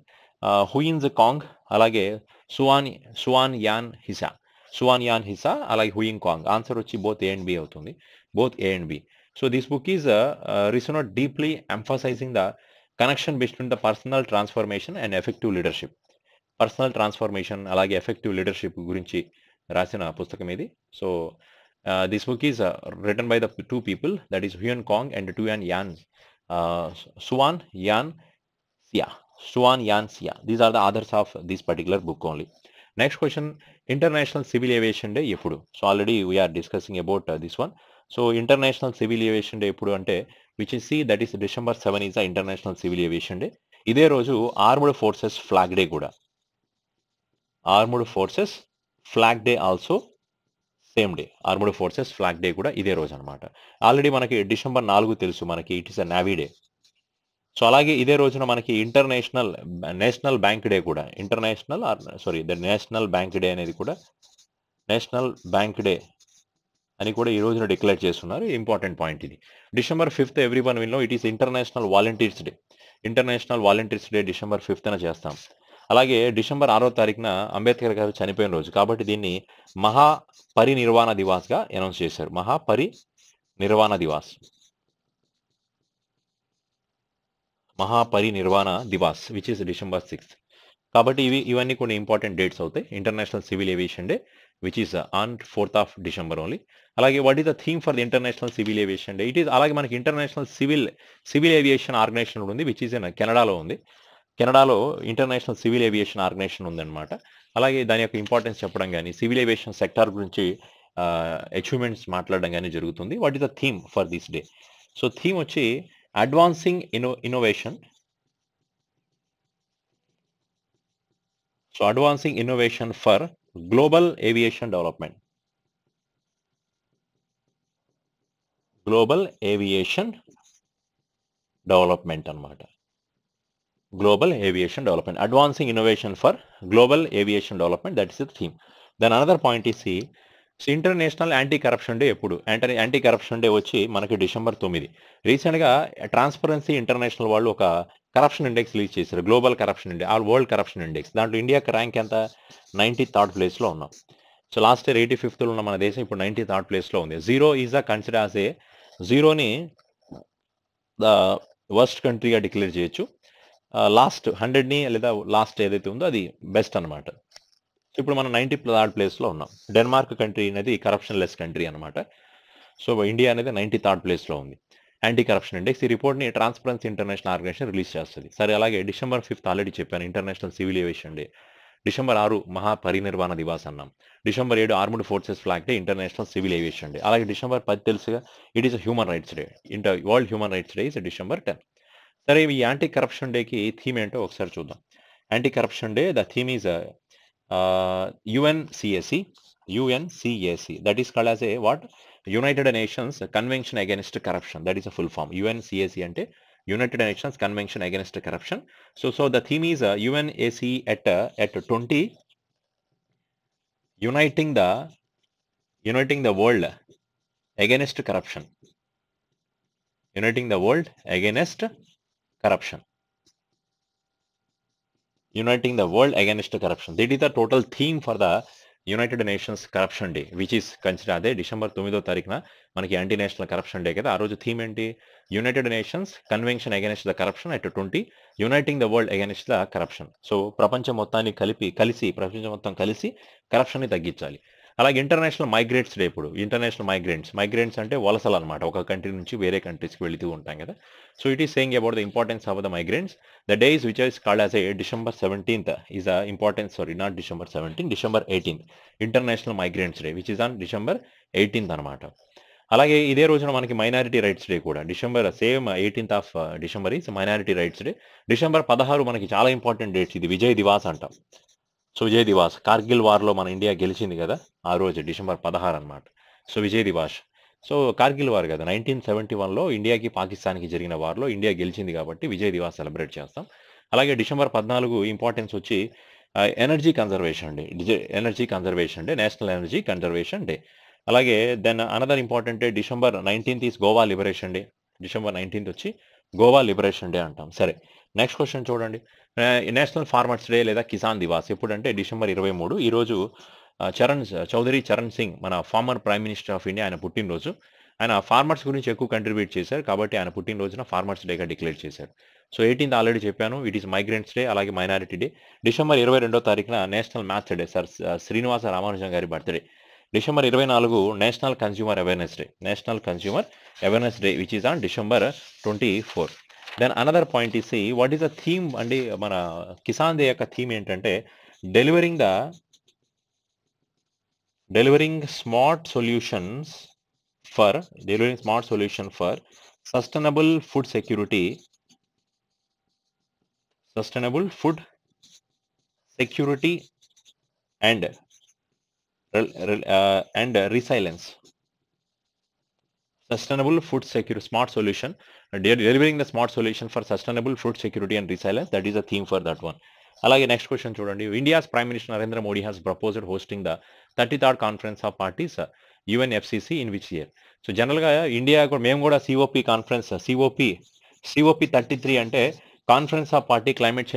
Huins Kang, అలాగే Suan Yan Hisa, అలాగే హుయింగ్ కాంగ్. ఆన్సర్ వచ్చి బోత్ ఏ అండ్ బి అవుతుంది. Both A and B. So this book is resonate deeply emphasising the connection between the personal transformation and effective leadership. Personal transformation అలాగే effective leadership గురించి రాసిన పుస్తకం ఇది. So this book is written by the 2 people, that is Huyan Kang and Suan Yan Sia. These are the authors of this particular book only. Next question, International Civil Aviation Day ఎప్పుడు? So already we are discussing about this one. So International Civil Aviation Day ఎప్పుడు అంటే which is that is December 7 is the International Civil Aviation Day. ఇదే రోజు armed forces flag day కూడా. Armed forces flag day also same day. Armed forces flag day కూడా ఇదే రోజు అనమాట. Already మనకి డిసెంబర్ 4 తెలుసు మనకి, it is a navy day. So అలాగే ఇదే రోజున మనకి నేషనల్ బ్యాంక్ డే కూడా. నేషనల్ బ్యాంక్ డే అనేది కూడా నేషనల్ బ్యాంక్ డే అని కూడా ఈ రోజున డిక్లేర్ చేస్తున్నారు. ఇంపార్టెంట్ పాయింట్ ఇది. December 5 everyone will know it is International Volunteers Day. International Volunteers Day December 5న చేస్తాం. అలాగే డిసెంబర్ 6వ తారీఖున అంబేద్కర్ గారు చనిపోయిన రోజు కాబట్టి దీన్ని మహాపరినిర్వాణ దివాస్గా అనౌన్స్ చేశారు. Mahaparinirvana Diwas which is December 6. కాబట్టి ఇవన్నీ కొన్ని ఇంపార్టెంట్ డేట్స్ అవుతాయి. International civil aviation Day which is on 4th of December only. అలాగే what is the theme for the International civil aviation day? అలాగే మనకి ఇంటర్నేషనల్ సివిల్ ఏవియేషన్ ఆర్గనైజేషన్ ఉంది which is in కెనడాలో ఉంది. కెనడాలో ఇంటర్నేషనల్ సివిల్ ఏవియేషన్ ఆర్గనైజేషన్ ఉందన్నమాట. అలాగే దాని యొక్క ఇంపార్టెన్స్ చెప్పడం కానీ, సివిల్ ఏవియేషన్ సెక్టార్ గురించి అచీవ్మెంట్స్ మాట్లాడడం కానీ జరుగుతుంది. What is the theme for this day? So theme వచ్చి advancing innovation. So advancing innovation for global aviation development. Global aviation development అన్నమాట. Global Aviation Development, Advancing Innovation for Global Aviation Development, that is the theme. Then another point is international anti corruption day ఎప్పుడు? Anti corruption day వచ్చి మనకి December 9. రీసెంట్గా transparency international వాళ్ళు ఒక corruption index release చేశారు, global corruption index, world corruption index. దాంట్లో ఇండియాకి rank ఎంత? 93rd ప్లేస్లో ఉన్నాం. సో లాస్ట్ ఇయర్ 85th ఉన్న మన దేశం ఇప్పుడు 93rd ప్లేస్లో ఉంది. జీరో ఈజ్ కన్సిడర్ యాజ్ జీరోని ద వర్స్ట్ కంట్రీగా డిక్లేర్ చేయొచ్చు. లాస్ట్ 100ని లేదా లాస్ట్ ఏదైతే ఉందో అది బెస్ట్ అనమాట. ఇప్పుడు మనం 93rd ప్లేస్లో ఉన్నాం. డెన్మార్క్ కంట్రీ అనేది కరప్షన్ లెస్ కంట్రీ అనమాట. సో ఇండియా అనేది 93rd ప్లేస్లో ఉంది. యాంటీ కరప్షన్ ఇండెక్స్ ఈ రిపోర్ట్ని ట్రాన్స్పరెన్సీ ఇంటర్నేషనల్ ఆర్గనైజేషన్ రిలీజ్ చేస్తుంది. సరే, అలాగే December 5 ఆల్రెడీ చెప్పాను, international civil aviation day. December 6 Mahaparinirvan Diwas అన్నాం. December 7 armed forces flag day, international civil aviation day. అలాగే December 10 తెలుసుగా, it is human rights day. World human rights day is December 10. సరే, ఈ anti corruption డేకి థీమ్ ఏంటో ఒకసారి చూద్దాం. Anti corruption day, the theme is UNCAC. That is called as what? United nations convention against corruption. That is a full form. UNCAC అంటే united nations convention against corruption. So the theme is UNAC at 20 uniting the world against corruption. Uniting the world against corruption. Uniting the world against corruption. That is the total theme for the United Nations Corruption Day, which is considered అదే December 9 మనకి anti national corruption day కదా. ఆ రోజు theme ఏంటి? United nations convention against the corruption at 20 uniting the world against the corruption. So ప్రపంచం మొత్తాన్ని ప్రపంచం మొత్తం కలిసి కరప్షన్ని తగ్గించాలి. అలాగే ఇంటర్నేషనల్ మైగ్రేట్స్ డే. ఇప్పుడు ఇంటర్నేషనల్ మైగ్రెంట్స్ అంటే వలసలు అనమాట, ఒక కంట్రీ నుంచి వేరే కంట్రీస్కి వెళుతూ ఉంటాం కదా. So it is saying about the importance of the migrants. The day is which is called as December 17th is the importance, sorry not December 17, December 18th international migrants day which is on December 18th అనమాట. అలాగే ఇదే రోజున మనకి minority rights day కూడా. Same 18th of December is minority rights day. December 16 మనకి చాలా important dates. ఇది విజయ్ దివాస్ అంటాం. సో విజయ్ దివాస్, కార్గిల్ వార్లో మన ఇండియా గెలిచింది కదా ఆ రోజు December 16 అనమాట. So Vijay Diwas, so Kargil war కదా 1971లో ఇండియాకి పాకిస్తాన్కి జరిగిన వార్లో ఇండియా గెలిచింది కాబట్టి విజయ్ దివాస్ సెలబ్రేట్ చేస్తాం. అలాగే December 14 ఇంపార్టెన్స్ వచ్చి Energy Conservation Day. National Energy Conservation Day. అలాగే then another important day December 19th is Goa Liberation Day. December 19th వచ్చి గోవా లిబరేషన్ డే అంటాం. సరే, నెక్స్ట్ క్వశ్చన్ చూడండి. నేషనల్ ఫార్మర్స్ డే లేదా కిసాన్ దివాస్ ఎప్పుడంటే December 23. ఈరోజు చౌదరి చరణ్ సింగ్, మన farmer prime minister of India, ఆయన పుట్టినరోజు. ఆయన ఫార్మర్స్ గురించి ఎక్కువ కంట్రిబ్యూట్ చేశారు కాబట్టి ఆయన పుట్టినరోజున ఫార్మర్స్ డేగా డిక్లేర్ చేశారు. సో 18th ఆల్రెడీ చెప్పాను, ఇట్ ఈస్ మైగ్రెంట్స్ డే. అలాగే Minority Day. December 22 National Maths Day, sir Srinivasa Ramanujan గారి birthday. December 24 National Consumer Awareness Day which is on December 24. Then another point is what is the theme అండి? మన Kisan day యొక్క థీమ్ ఏంటంటే delivering smart solutions for sustainable food security and resilience. Sustainable food security, smart solution, delivering the smart solution for sustainable food security and resilience. That is the theme for that one. అలాగే next question చూడండి. India's prime minister Narendra Modi has proposed hosting the 33rd conference of parties UNFCCC in which year? So జనరల్గా India కూడా, మేము కూడా COP conference, COP 33 అంటే conference of party climate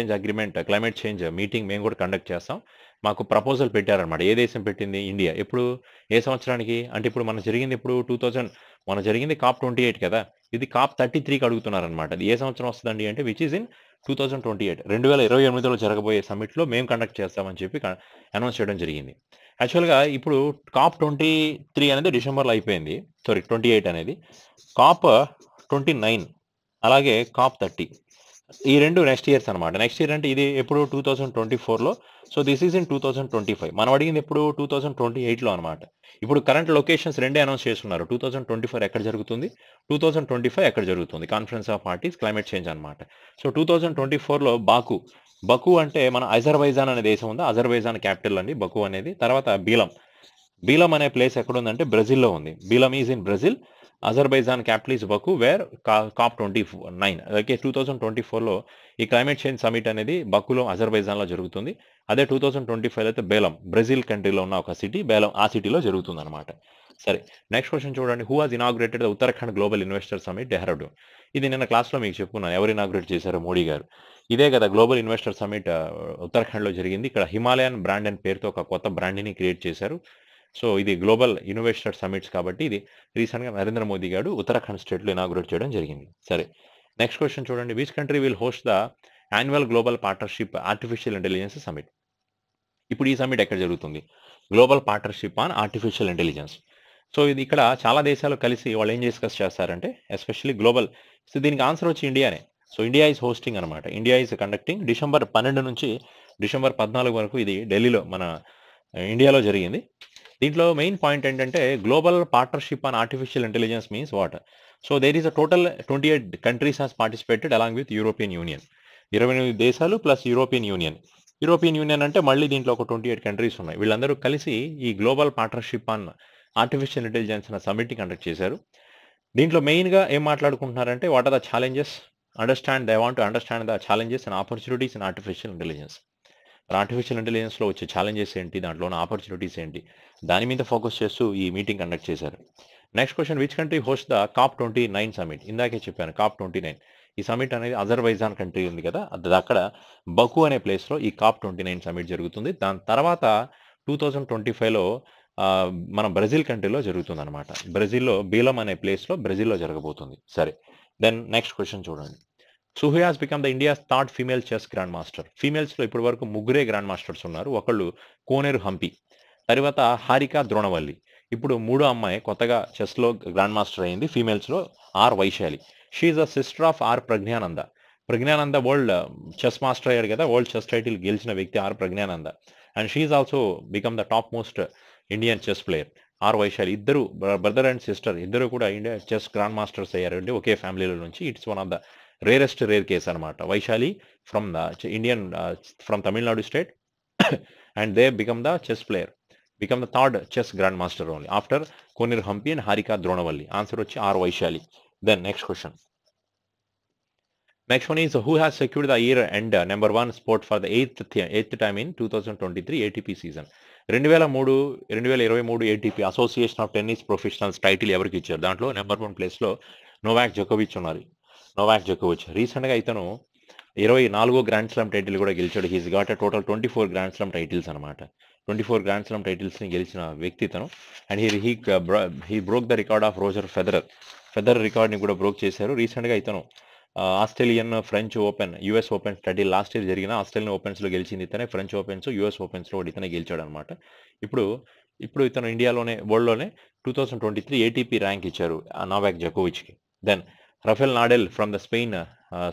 change meeting మేము కూడా conduct చేస్తాం. మాకు ప్రపోజల్ పెట్టారనమాట. ఏ దేశం పెట్టింది? ఇండియా. ఎప్పుడు? ఏ సంవత్సరానికి అంటే ఇప్పుడు మన జరిగింది ఇప్పుడు 2000, మన జరిగింది COP 28 కదా. ఇది COP 33కి అడుగుతున్నారనమాట. అది ఏ సంవత్సరం వస్తుందండి అంటే విచ్ ఈజ్ ఇన్ 2028 2028లో జరగబోయే సమ్మిట్లో మేము కండక్ట్ చేస్తామని చెప్పి అనౌన్స్ చేయడం జరిగింది. యాక్చువల్‌గా ఇప్పుడు COP23 అనేది డిసెంబర్‌లో అయిపోయింది. సారీ 28 అనేది. COP29 అలాగే COP30 ఈ 2 నెక్స్ట్ ఇయర్స్ అనమాట. నెక్స్ట్ ఇయర్ అంటే ఇది ఎప్పుడు 2024లో. So this is in 2025. మనం అడిగింది ఎప్పుడు 2028లో అనమాట. ఇప్పుడు కరెంట్ లొకేషన్స్ రెండే అనౌన్స్ చేస్తున్నారు. 2024 ఎక్కడ జరుగుతుంది, 2025 ఎక్కడ జరుగుతుంది. Conference of parties climate change అనమాట. సో 2024లో బకు అంటే మన అజర్బైజాన్ అనే దేశం ఉంది. అజర్బైజాన్ క్యాపిటల్ అండి బకు అనేది. తర్వాత బీలం అనే ప్లేస్ ఎక్కడ ఉందంటే బ్రెజిల్‌లో ఉంది. Belem is in Brazil. Azerbaijan capital is Baku where COP29 okay 2024లో ఈ క్లైమేట్ చేంజ్ సమిట్ అనేది బకులో అజర్బైజాన్‌లో జరుగుతుంది. అదే 2025లో అయితే బేలం బ్రెజిల్ కంట్రీలో ఉన్న ఒక సిటీ బేలం ఆ సిటీలో జరుగుతుందన్నమాట. సరే నెక్స్ట్ క్వశ్చన్ చూడండి. Who has inaugurated the Uttarakhand global investor summit Dehradun. ఇది నిన్న క్లాస్లో మీకు చెప్పుకున్నాను. ఎవరు ఇనాగ్రేట్ చేశారు? మోడీ గారు. ఇదే కదా గ్లోబల్ ఇన్వెస్టర్ సమిట్ ఉత్తరాఖండ్లో జరిగింది. ఇక్కడ హిమాలయన్ బ్రాండ్ అనే పేరుతో ఒక కొత్త బ్రాండ్ని క్రియేట్ చేశారు. సో ఇది గ్లోబల్ ఇన్నోవేషన్ సమిట్స్ కాబట్టి ఇది రీసెంట్‌గా నరేంద్ర మోదీ గారు ఉత్తరాఖండ్ స్టేట్‌లో ఇనాగ్రేట్ చేయడం జరిగింది. సరే నెక్స్ట్ క్వశ్చన్ చూడండి. Which country will host the annual global partnership artificial intelligence summit. ఇప్పుడు ఈ సమిట్ ఎక్కడ జరుగుతుంది? Global partnership on artificial intelligence. So ఇది ఇక్కడ చాలా దేశాలు కలిసి వాళ్ళు ఏం డిస్కస్ చేస్తారంటే ఎస్పెషల్లీ గ్లోబల్. సో దీనికి ఆన్సర్ వచ్చి ఇండియానే. సో ఇండియా ఈజ్ హోస్టింగ్ అనమాట. ఇండియా ఈజ్ కండక్టింగ్ డిసెంబర్ 12 నుంచి డిసెంబర్ 14 వరకు ఇది ఢిల్లీలో మన ఇండియాలో జరిగింది. దీంట్లో మెయిన్ పాయింట్ ఏంటంటే global partnership on artificial intelligence means what? So there is a total 28 countries has participated along with European union. 28 దేశాలు plus European union. European union అంటే మళ్ళీ దీంట్లో ఒక 28 కంట్రీస్ ఉన్నాయి. వీళ్ళందరూ కలిసి ఈ Global partnership on artificial Intelligence అనే సమిట్‌ని కండక్ట్ చేశారు. దీంట్లో మెయిన్‌గా ఏం మాట్లాడుకుంటున్నారంటే what are the challenges they want to understand the challenges and opportunities in artificial intelligence. Artificial ఇంటెలిజెన్స్‌లో వచ్చే ఛాలెంజెస్ ఏంటి? దాంట్లో ఉన్న ఆపర్చునిటీస్ ఏంటి? దాని మీద ఫోకస్ చేస్తూ ఈ మీటింగ్ కండక్ట్ చేశారు. Next question. Which country host the COP29 summit. ఇందాకే చెప్పాను COP29. ఈ సమిట్ అనేది అజర్బైజాన్ కంట్రీ ఉంది కదా, అక్కడ బకు అనే ప్లేస్‌లో ఈ COP29 సమిట్ జరుగుతుంది. దాని తర్వాత 2025లో మన బ్రెజిల్ కంట్రీలో జరుగుతుందన్నమాట. బ్రెజిల్‌లో బీలం అనే ప్లేస్‌లో బ్రెజిల్‌లో జరగబోతుంది. సరే దెన్ నెక్స్ట్ క్వశ్చన్ చూడండి. So who has become the India's third female chess grand master. ఫీమేల్స్‌లో ఇప్పటి వరకు ముగ్గురే గ్రాండ్ మాస్టర్స్ ఉన్నారు. ఒకళ్ళు కోనేరు హంపి, తర్వాత హారిక ద్రోణవల్లి. ఇప్పుడు మూడో అమ్మాయి కొత్తగా చెస్‌లో గ్రాండ్ మాస్టర్ అయింది. ఫీమేల్స్‌లో R Vaishali. She is the sister of R Praggnanandhaa. Praggnanandhaa world chess master అయ్యాడు కదా, వరల్డ్ చెస్ టైటిల్ గెలిచిన వ్యక్తి R Praggnanandhaa. And she is also become the top most Indian chess player. R Vaishali. ఇద్దరు బ్రదర్ అండ్ సిస్టర్ ఇద్దరు కూడా India chess grand masters అయ్యారు. అంటే ఒకే ఫ్యామిలీలో నుంచి. It's one of the rare case అనమాట. Vaishali from the Indian from Tamil Nadu state and they become the chess player, become the third chess grand master only after Koneru Humpy and Harika Dronavalli. Answer వచ్చి R Vaishali. Then next question. Next one is who has secured the year end number 1 spot for the eighth time in 2023 ATP season. 2023 ATP association of tennis professionals title ఎవరికి ఇచ్చారు? దాంట్లో number 1 ప్లేస్లో Novak జోకోవిచ్ ఉన్నారు. Novak జోకోవిచ్ రీసెంట్గా ఇతను 24 grand slam title కూడా గెలిచాడు. He's got a total 24 grand slam titles అనమాట. 24 గ్రాండ్ స్లామ్ టైటిల్స్ని గెలిచిన వ్యక్తి ఇతను. And he broke the record of Roger Federer రికార్డ్ని కూడా బ్రోక్ చేశారు. రీసెంట్గా ఇతను Australian, French Open, US Open title last year జరిగిన ఆస్ట్రేలియన్ ఓపెన్స్లో గెలిచింది ఇతనే. ఫ్రెంచ్ ఓపెన్స్, యుఎస్ ఓపెన్స్లో కూడా ఇతనే గెలిచాడు అనమాట. ఇప్పుడు ఇతను ఇండియాలోనే వరల్డ్లోనే 2023 ఏటీపీ ర్యాంక్ ఇచ్చారు నోవాక్ జోకోవిచ్కి. Then Rafael Nadal from the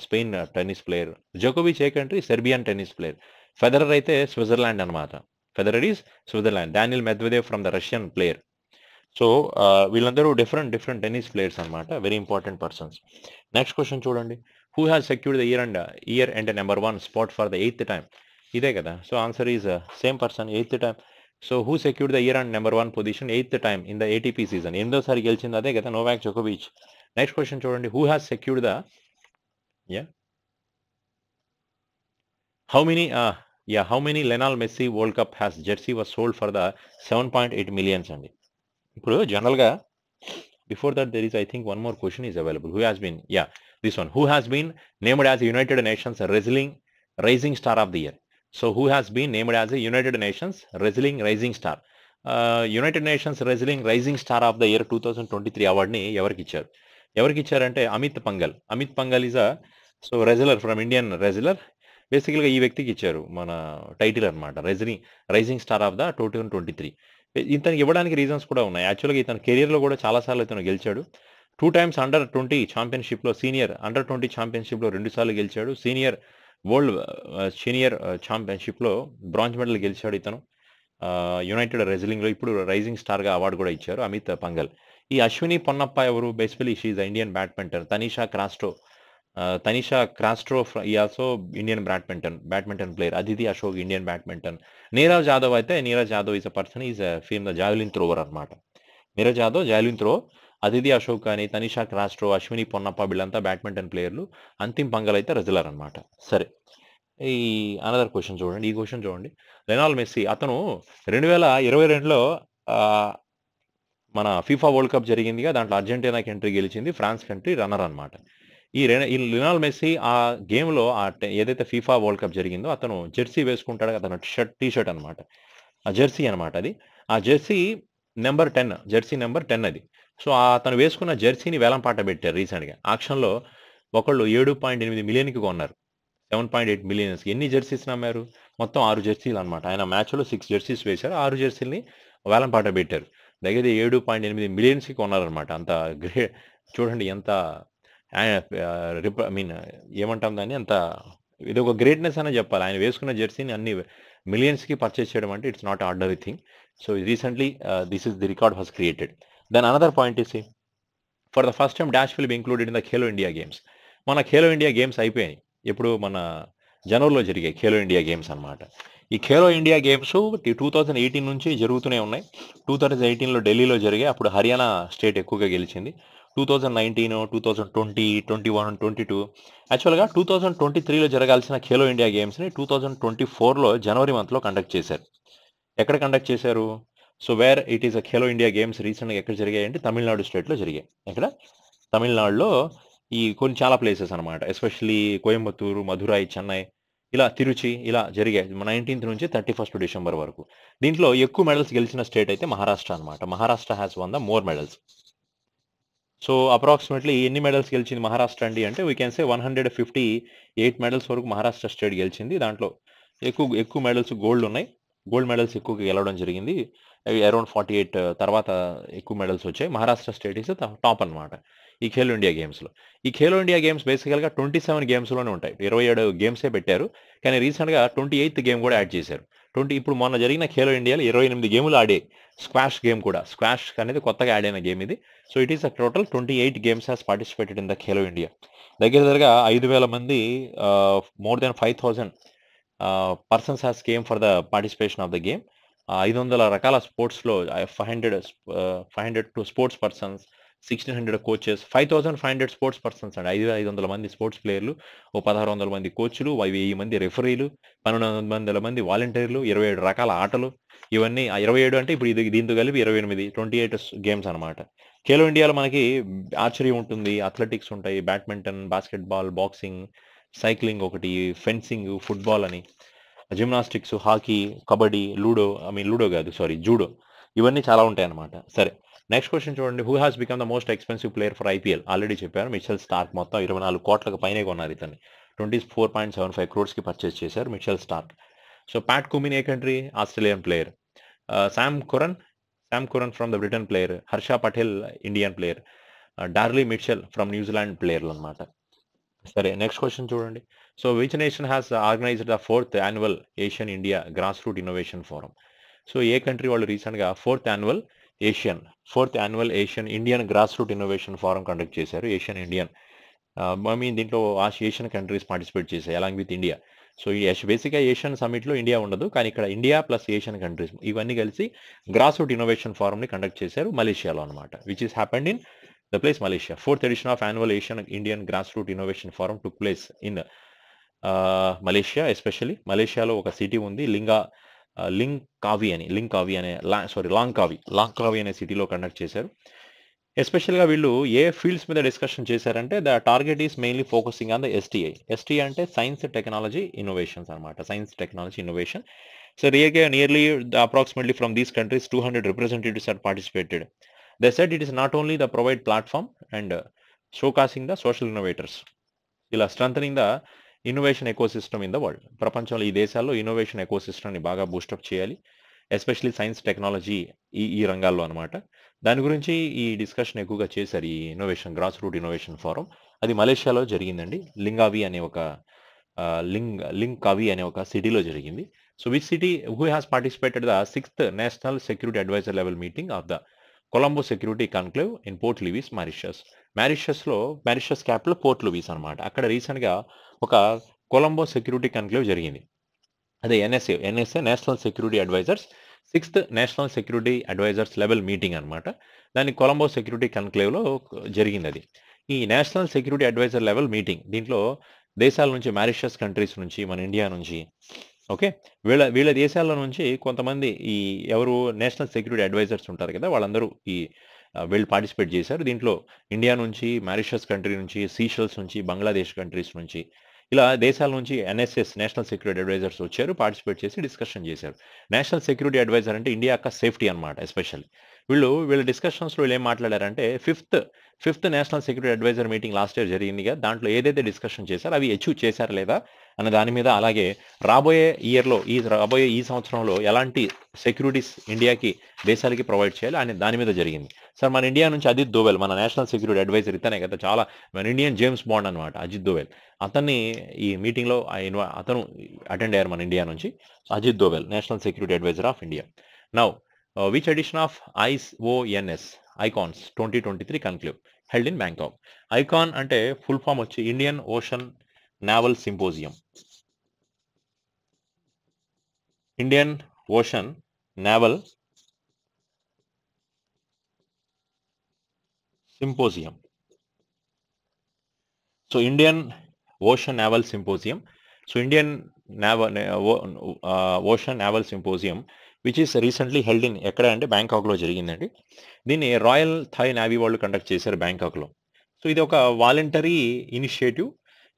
Spain tennis player. జోకోవిచ్ ఏ country? Serbian tennis player. Federer అయితే స్విట్జర్లాండ్ అనమాట. Federer is Switzerland. Daniil Medvedev from the Russian player. So వీళ్ళందరూ డిఫరెంట్ టెన్నిస్ ప్లేయర్స్ అనమాట. Very important persons. Next question చూడండి. Who has secured the year and number 1 spot for the 8th time. ఇదే కదా. So answer is same person 8th time. So who secured the year and number 1 position 8th time in the ATP season. 8వ సారి గెలిచింది అదే కదా, Novak జోకోవిచ్. Next question చూడండి. Who has secured the how many Lionel Messi World Cup has jersey was sold for the 7.8 millions అండి. ఇప్పుడు జనరల్గా before that there is I think one more question is available. Who has been this one. Who has been named as united nations rising star of the year. So who has been named as united nations rising star. United nations rising star of the year 2023 అవార్డుని ఎవరికి ఇచ్చారంటే Amit Panghal is a so wrestler from Indian wrestler basically ఈ వ్యక్తికి ఇచ్చారు మన title అనమాట, rising star of the 2023. ఇతనికి ఇవ్వడానికి రీజన్స్ కూడా ఉన్నాయి. యాక్చువల్గా ఇతని కెరియర్లో కూడా చాలాసార్లు ఇతను గెలిచాడు. 2 టైమ్స్ అండర్-20 ఛాంపియన్షిప్లో, సీనియర్ అండర్-20 ఛాంపియన్షిప్లో 2 సార్లు గెలిచాడు. వరల్డ్ సీనియర్ ఛాంపియన్షిప్లో బ్రాంజ్ మెడల్ గెలిచాడు ఇతను. యునైటెడ్ రెజ్లింగ్లో ఇప్పుడు రైజింగ్ స్టార్గా అవార్డు కూడా ఇచ్చారు అమిత్ పంగల్. ఈ అశ్విని పొన్నప్ప ఎవరు? Basically she is Indian badminton. Tanisha Crasto ఈ also Indian badminton player. Aditi Ashok Indian badminton. Neeraj Yadav is a person, is fame the javelin thrower అనమాట. నీరజ్ యాదవ్ జావెలిన్ త్రో, అదితి అశోక్ కానీ, తనిషా క్రాస్ట్రో, అశ్విని పొన్నప్ప వీళ్ళంతా బ్యాడ్మింటన్ ప్లేయర్లు. అంతిమ్ పంగల్ అయితే రెజ్లర్ అనమాట. సరే, ఈ అనదర్ క్వశ్చన్ చూడండి. ఈ క్వశ్చన్ చూడండి. లెనాల్ మెస్సీ అతను 2022లో మన ఫీఫా వరల్డ్ కప్ జరిగిందిగా, దాంట్లో అర్జెంటీనాకి ఎంట్రీ గెలిచింది, ఫ్రాన్స్ కంట్రీ రన్నర్ అనమాట. ఈ లియోనెల్ మెస్సీ ఆ గేమ్లో ఏదైతే ఫీఫా వరల్డ్ కప్ జరిగిందో అతను జెర్సీ వేసుకుంటాడు, అతను టీ షర్ట్ అనమాట, ఆ జెర్సీ అనమాట అది. ఆ జెర్సీ నెంబర్ 10 అది. సో అతను వేసుకున్న జెర్సీని వేలంపాట పెట్టారు రీసెంట్గా ఆక్షన్లో. ఒకళ్ళు 7.8 మిలియన్కి కొన్నారు, 7.8 మిలియన్స్. ఎన్ని జెర్సీస్ నమ్మారు? మొత్తం 6 జెర్సీలు అనమాట. ఆయన మ్యాచ్లో 6 జెర్సీస్ వేశారు, 6 జెర్సీలని వేలంపాట పెట్టారు. దగ్గర 7.8 మిలియన్స్కి కొన్నారనమాట. అంత చూడండి ఎంత ఏమంటాం దాన్ని, అంత ఇది ఒక గ్రేట్నెస్ అనే చెప్పాలి. ఆయన వేసుకున్న జెర్సీని అన్ని మిలియన్స్కి పర్చేస్ చేయడం అంటే it's not ordinary thing. So recently this is the record was created. Then another point is, for the first time dash will be included in the Khelo India games. మన ఖేలో ఇండియా గేమ్స్ అయిపోయాయి, ఇప్పుడు మన జనవరిలో జరిగాయి Khelo India games అనమాట. ఈ Khelo India games 2018 నుంచి జరుగుతూనే ఉన్నాయి. 2018లో ఢిల్లీలో జరిగాయి, అప్పుడు హర్యానా స్టేట్ ఎక్కువగా గెలిచింది. 2019, 2020, 21, 22, యాక్చువల్గా 2023లో జరగాల్సిన ఖేలో ఇండియా గేమ్స్ని 2024లో జనవరి మంత్లో కండక్ట్ చేశారు. ఎక్కడ కండక్ట్ చేశారు? So where it is a Khelo India games రీసెంట్గా ఎక్కడ జరిగాయి అంటే తమిళనాడు స్టేట్లో జరిగాయి. ఎక్కడ? తమిళనాడులో ఈ కొన్ని చాలా ప్లేసెస్ అనమాట, ఎస్పెషల్లీ కోయంబత్తూరు, మధురై, చెన్నై, ఇలా తిరుచి, ఇలా జరిగాయి 19th నుంచి 31st డిసెంబర్ వరకు. దీంట్లో ఎక్కువ మెడల్స్ గెలిచిన స్టేట్ అయితే మహారాష్ట్ర అనమాట. Maharashtra has won the more medals. So approximately ఎన్ని మెడల్స్ గెలిచింది మహారాష్ట్ర అండి అంటే వీ కెన్ సే 158 మెడల్స్ వరకు మహారాష్ట్ర స్టేట్ గెలిచింది. దాంట్లో ఎక్కువ మెడల్స్ గోల్డ్ ఉన్నాయి. గోల్డ్ మెడల్స్ ఎక్కువగా గెలవడం జరిగింది. అరౌండ్ 48 తర్వాత ఎక్కువ మెడల్స్ వచ్చాయి. మహారాష్ట్ర స్టేట్ ఈస్ టాప్ అనమాట ఈ ఖేలో ఇండియా గేమ్స్లో. ఈ ఖేలో ఇండియా గేమ్స్ బేసికల్గా 27 గేమ్స్లోనే ఉంటాయి. 27 గేమ్సే పెట్టారు, కానీ రీసెంట్గా 28th గేమ్ కూడా యాడ్ చేశారు. ఇప్పుడు మొన్న జరిగిన ఖేలో ఇండియాలో 28 గేములు ఆడే. స్క్వాష్ గేమ్ కూడా, స్క్వాష్ అనేది కొత్తగా యాడ్ అయిన గేమ్ ఇది. So it is a total 28 games has participated in the Khelo India. దగ్గరగా 5,000 మంది, more than 5,000 persons has came for the participation of the game. 500 రకాల స్పోర్ట్స్లో 500 sports persons, 1,600 coaches, 5,500 sports persons అండి. 500 మంది స్పోర్ట్స్ ప్లేయర్లు, 1,600 మంది కోచ్లు, 1000 మంది రెఫరీలు, 1,200 మంది వాలంటీర్లు, 27 రకాల ఆటలు. ఇవన్నీ 27 అంటే ఇప్పుడు దీంతో కలిపి 28, 28 గేమ్స్ అనమాట. ఖేలో ఇండియాలో మనకి ఆర్చరీ ఉంటుంది, అథ్లెటిక్స్ ఉంటాయి, బ్యాడ్మింటన్, బాస్కెట్బాల్, బాక్సింగ్, సైక్లింగ్ ఒకటి, ఫెన్సింగ్, ఫుట్బాల్ అని, జిమ్నాస్టిక్స్, హాకీ, కబడ్డీ, జూడో, ఇవన్నీ చాలా ఉంటాయి అన్నమాట. సరే, నెక్స్ట్ క్వశ్చన్ చూడండి. Who has become the most expensive player for IPL? Already చెప్పారు, మిచెల్ స్టార్క్. మొత్తం 24 కోట్లకు పైనే కొన్నారు ఇతన్ని. 24.75 crores పర్చేస్ చేశారు Mitchell Starc. So Pat cumin A country? Australian player. Sam కురన్ from the Britain player. Harsha Patel Indian player. Darley Mitchell from New Zealand ప్లేయర్లు అనమాట. సరే, నెక్స్ట్ క్వశ్చన్ చూడండి. So which nation has organised the 4th annual Asian India grass root innovation forum? So A country వాళ్ళు రీసెంట్గా 4th annual Asian Indian grass root innovation forum conduct చేశారు. దీంట్లో Asian countries participate చేశాయి along with India. So బేసిక్గా Asian సమిట్లో India ఉండదు, కానీ ఇక్కడ India plus Asian countries ఇవన్నీ కలిసి గ్రాస్ రూట్ ఇన్నోవేషన్ ఫోరంని కండక్ట్ చేశారు మలేషియాలో అనమాట, which is happened in the place Malaysia. 4th edition of annual Asian Indian Grassroots Innovation Forum took place in Malaysia. Especially మలేషియాలో ఒక సిటీ ఉంది, లాంగ్కావి అనే సిటీలో కండక్ట్ చేశారు. ఎస్పెషల్గా వీళ్ళు ఏ ఫీల్డ్స్ మీద డిస్కషన్ చేశారంటే the target is mainly focusing on the STI అంటే సైన్స్ టెక్నాలజీ ఇన్నోవేషన్స్ అనమాట. So nearly approximately from these countries 200 representatives had participated. They said it is not only the provide platform and showcasing the social innovators. ఇలా strengthening the innovation ecosystem in the world. ప్రపంచంలో ఈ దేశాల్లో innovation ఎకోసిస్టమ్ని బాగా boost up చేయాలి, especially science technology ఈ రంగాల్లో అనమాట. దాని గురించి ఈ డిస్కషన్ ఎక్కువగా చేశారు ఈ innovation grass root innovation forum. అది మలేషియాలో జరిగిందండి. లింగావి అనే ఒక లింగ్ కవి అనే ఒక సిటీలో జరిగింది. So which city who has participated the 6th national security adviser level meeting of the Colombo security conclave in Port Louis Mauritius. Mauritius capital Port Louis అనమాట. అక్కడ రీసెంట్గా ఒక కొలంబో సెక్యూరిటీ కాన్క్లేవ్ జరిగింది. అదే NSA national security advisers 6th national security advisers level meeting అనమాట. దాన్ని Colombo security కన్క్లేవ్లో జరిగింది. అది ఈ national security adviser level meeting. దీంట్లో దేశాల నుంచి, మారిషస్ కంట్రీస్ నుంచి, మన ఇండియా నుంచి, ఓకే, వీళ్ళ దేశాల నుంచి కొంతమంది ఈ ఎవరు నేషనల్ సెక్యూరిటీ అడ్వైజర్స్ ఉంటారు కదా, వాళ్ళందరూ వీళ్ళు పార్టిసిపేట్ చేశారు. దీంట్లో ఇండియా నుంచి, మారిషస్ కంట్రీ నుంచి, సీషెల్స్ నుంచి, బంగ్లాదేశ్ కంట్రీస్ నుంచి, ఇలా దేశాల నుంచి ఎన్ఎస్ఎస్ నేషనల్ సెక్యూరిటీ అడ్వైజర్స్ వచ్చారు, పార్టిసిపేట్ చేసి డిస్కషన్ చేశారు. నేషనల్ సెక్యూరిటీ అడ్వైజర్ అంటే ఇండియా యొక్క సేఫ్టీ అనమాట. ఎస్పెషల్లీ వీళ్ళ డిస్కషన్స్లో వీళ్ళు ఏం మాట్లాడారంటే fifth national security adviser meeting last year జరిగిందిగా, దాంట్లో ఏదైతే డిస్కషన్ చేశారో అవి అచీవ్ చేశారా లేదా అన్న దాని మీద, అలాగే రాబోయే ఈ సంవత్సరంలో ఎలాంటి సెక్యూరిటీస్ ఇండియాకి, దేశాలకి ప్రొవైడ్ చేయాలి అనే దాని మీద జరిగింది. సార్ మన ఇండియా నుంచి అజిత్ దోవెల్, మన నేషనల్ సెక్యూరిటీ అడ్వైజర్ ఇతనే కదా, చాలా మన ఇండియన్ జేమ్స్ బాండ్ అనమాట అజిత్ దోవెల్. అతన్ని ఈ మీటింగ్లో అతను అటెండ్ అయ్యారు మన ఇండియా నుంచి. Ajit Doval, national security adviser of India. Now which edition of ICONS 2023 conclave held in Bangkok. Icon అంటే ఫుల్ ఫామ్ వచ్చి Indian Ocean Naval Symposium. Indian Ocean Naval Symposium. So Indian Ocean Naval Symposium. So Indian Ocean Naval Symposium which is recently held in ఎక్కడ అంటే బ్యాంకాక్లో జరిగిందండి. దీన్ని Royal Thai Navy వాళ్ళు conduct చేశారు బ్యాంకాక్లో. సో ఇది ఒక voluntary initiative